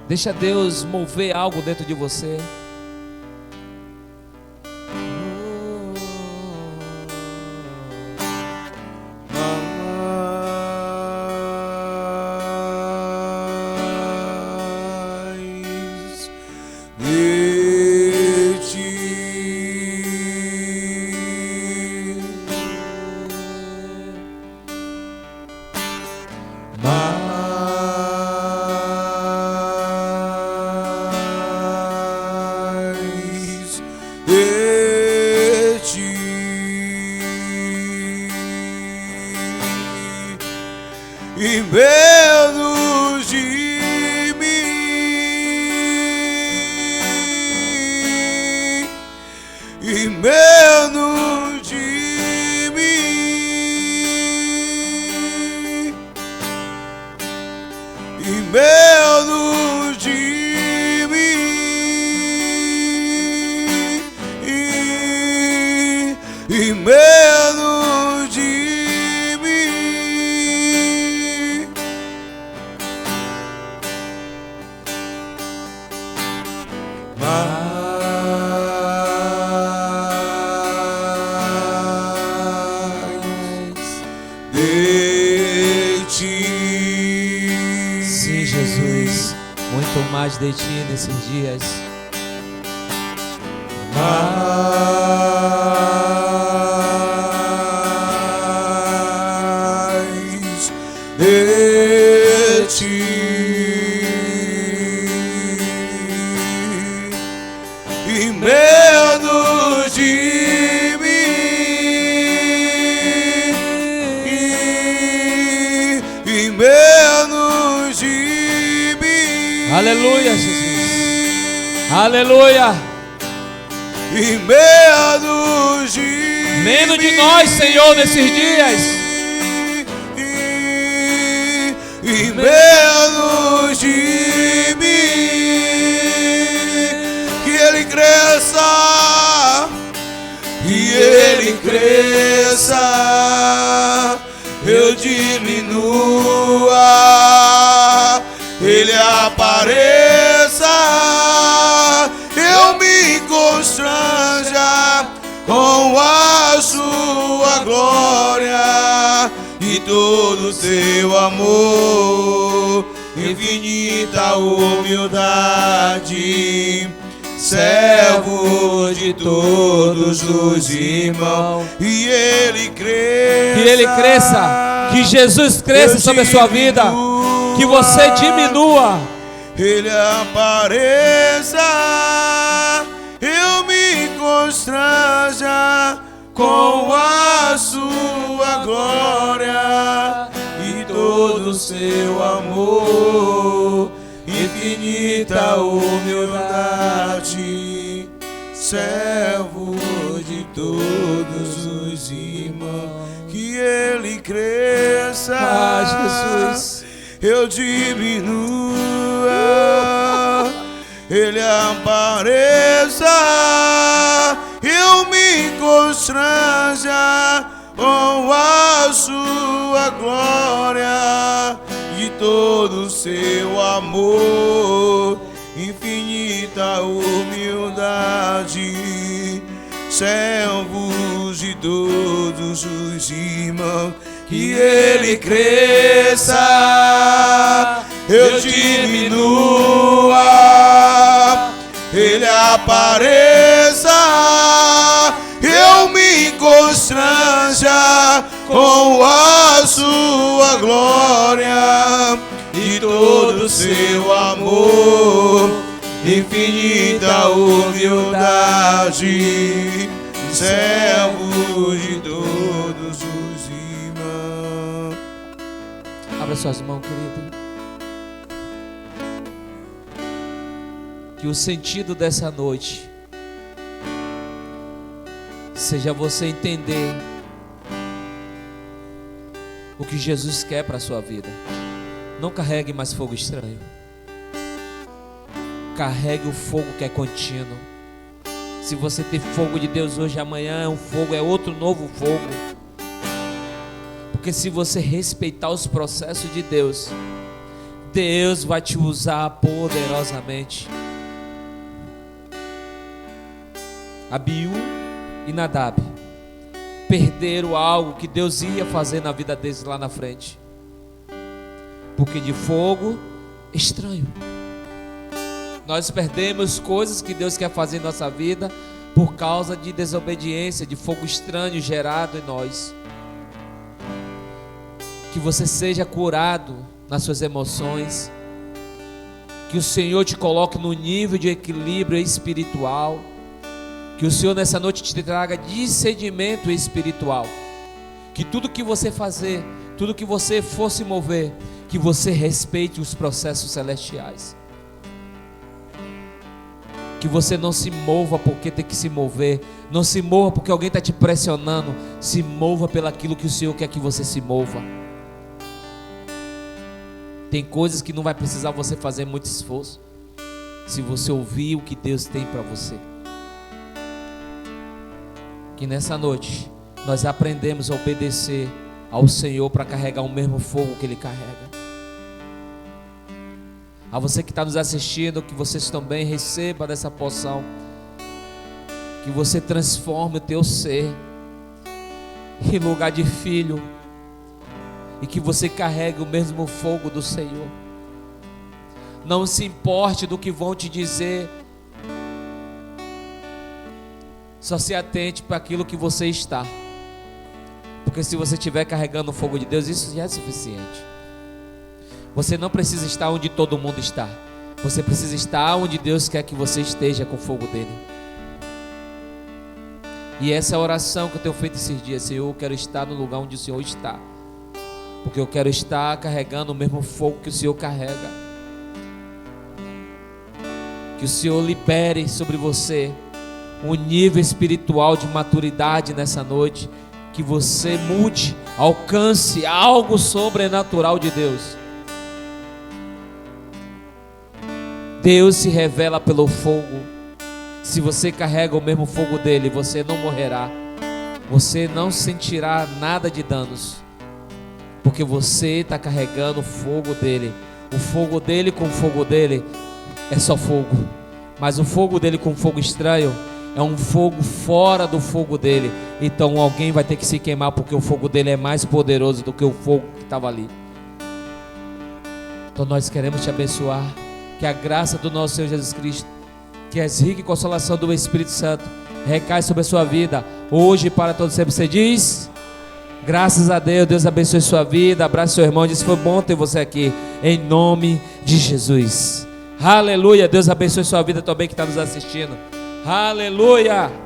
Deixa Deus mover algo dentro de você. Sim, Jesus, muito mais de Ti nesses dias. Mais de Ti e menos de mim, e menos de mim. Aleluia, Jesus. Aleluia. E menos de mim. Menos de nós, Senhor, nesses dias. E menos de mim. Que Ele cresça, que Ele cresça, eu diminua, Ele apareça, eu me constranja com a sua glória e todo o seu amor, infinita humildade, servo de todos os irmãos, e Ele cresça, que Ele cresça, que Jesus cresça sobre a sua vida, que você diminua, Ele apareça, eu me constranja com a sua glória e todo o seu amor, infinita humildade, servo de todos os irmãos, que Ele cresça, Jesus, eu diminua, Ele apareça, eu me constranja com a sua glória e todo o seu amor, infinita humildade, servos de todos os irmãos, que Ele cresça, eu diminua, Ele apareça, eu me constranja com a sua glória e todo o seu amor, infinita humildade, servo de todos os irmãos. Abra suas mãos, querido. Que o sentido dessa noite seja você entender o que Jesus quer para a sua vida. Não carregue mais fogo estranho. Carregue o fogo que é contínuo. Se você tem fogo de Deus hoje, amanhã é um fogo, é outro novo fogo. Porque se você respeitar os processos de Deus, Deus vai te usar poderosamente. Abiú e Nadab perderam algo que Deus ia fazer na vida deles lá na frente, porque de fogo estranho. Nós perdemos coisas que Deus quer fazer em nossa vida por causa de desobediência, de fogo estranho gerado em nós. Que você seja curado nas suas emoções, que o Senhor te coloque no nível de equilíbrio espiritual, que o Senhor nessa noite te traga discernimento espiritual, que tudo que você fazer, tudo que você for se mover, que você respeite os processos celestiais, que você não se mova porque tem que se mover, não se mova porque alguém está te pressionando, se mova pelaquilo que o Senhor quer que você se mova. Tem coisas que não vai precisar você fazer muito esforço, se você ouvir o que Deus tem para você. Que nessa noite nós aprendemos a obedecer ao Senhor para carregar o mesmo fogo que Ele carrega. A você que está nos assistindo, que vocês também recebam dessa porção, que você transforme o teu ser em lugar de filho, e que você carregue o mesmo fogo do Senhor. Não se importe do que vão te dizer, só se atente para aquilo que você está, porque se você estiver carregando o fogo de Deus, isso já é suficiente. Você não precisa estar onde todo mundo está, você precisa estar onde Deus quer que você esteja com o fogo dele. E essa é a oração que eu tenho feito esses dias. Senhor, eu quero estar no lugar onde o Senhor está, porque eu quero estar carregando o mesmo fogo que o Senhor carrega. Que o Senhor libere sobre você um nível espiritual de maturidade nessa noite. Que você mude, alcance algo sobrenatural de Deus. Deus se revela pelo fogo. Se você carrega o mesmo fogo dele, você não morrerá. Você não sentirá nada de danos, porque você está carregando o fogo dele. O fogo dele com o fogo dele é só fogo, mas o fogo dele com fogo estranho é um fogo fora do fogo dele. Então alguém vai ter que se queimar, porque o fogo dele é mais poderoso do que o fogo que estava ali. Então nós queremos te abençoar. Que a graça do nosso Senhor Jesus Cristo, que as ricas consolação do Espírito Santo recai sobre a sua vida, hoje e para todo sempre. Você diz: graças a Deus. Deus abençoe sua vida. Abraça seu irmão. Diz: foi bom ter você aqui, em nome de Jesus. Aleluia. Deus abençoe sua vida também, que está nos assistindo. Aleluia.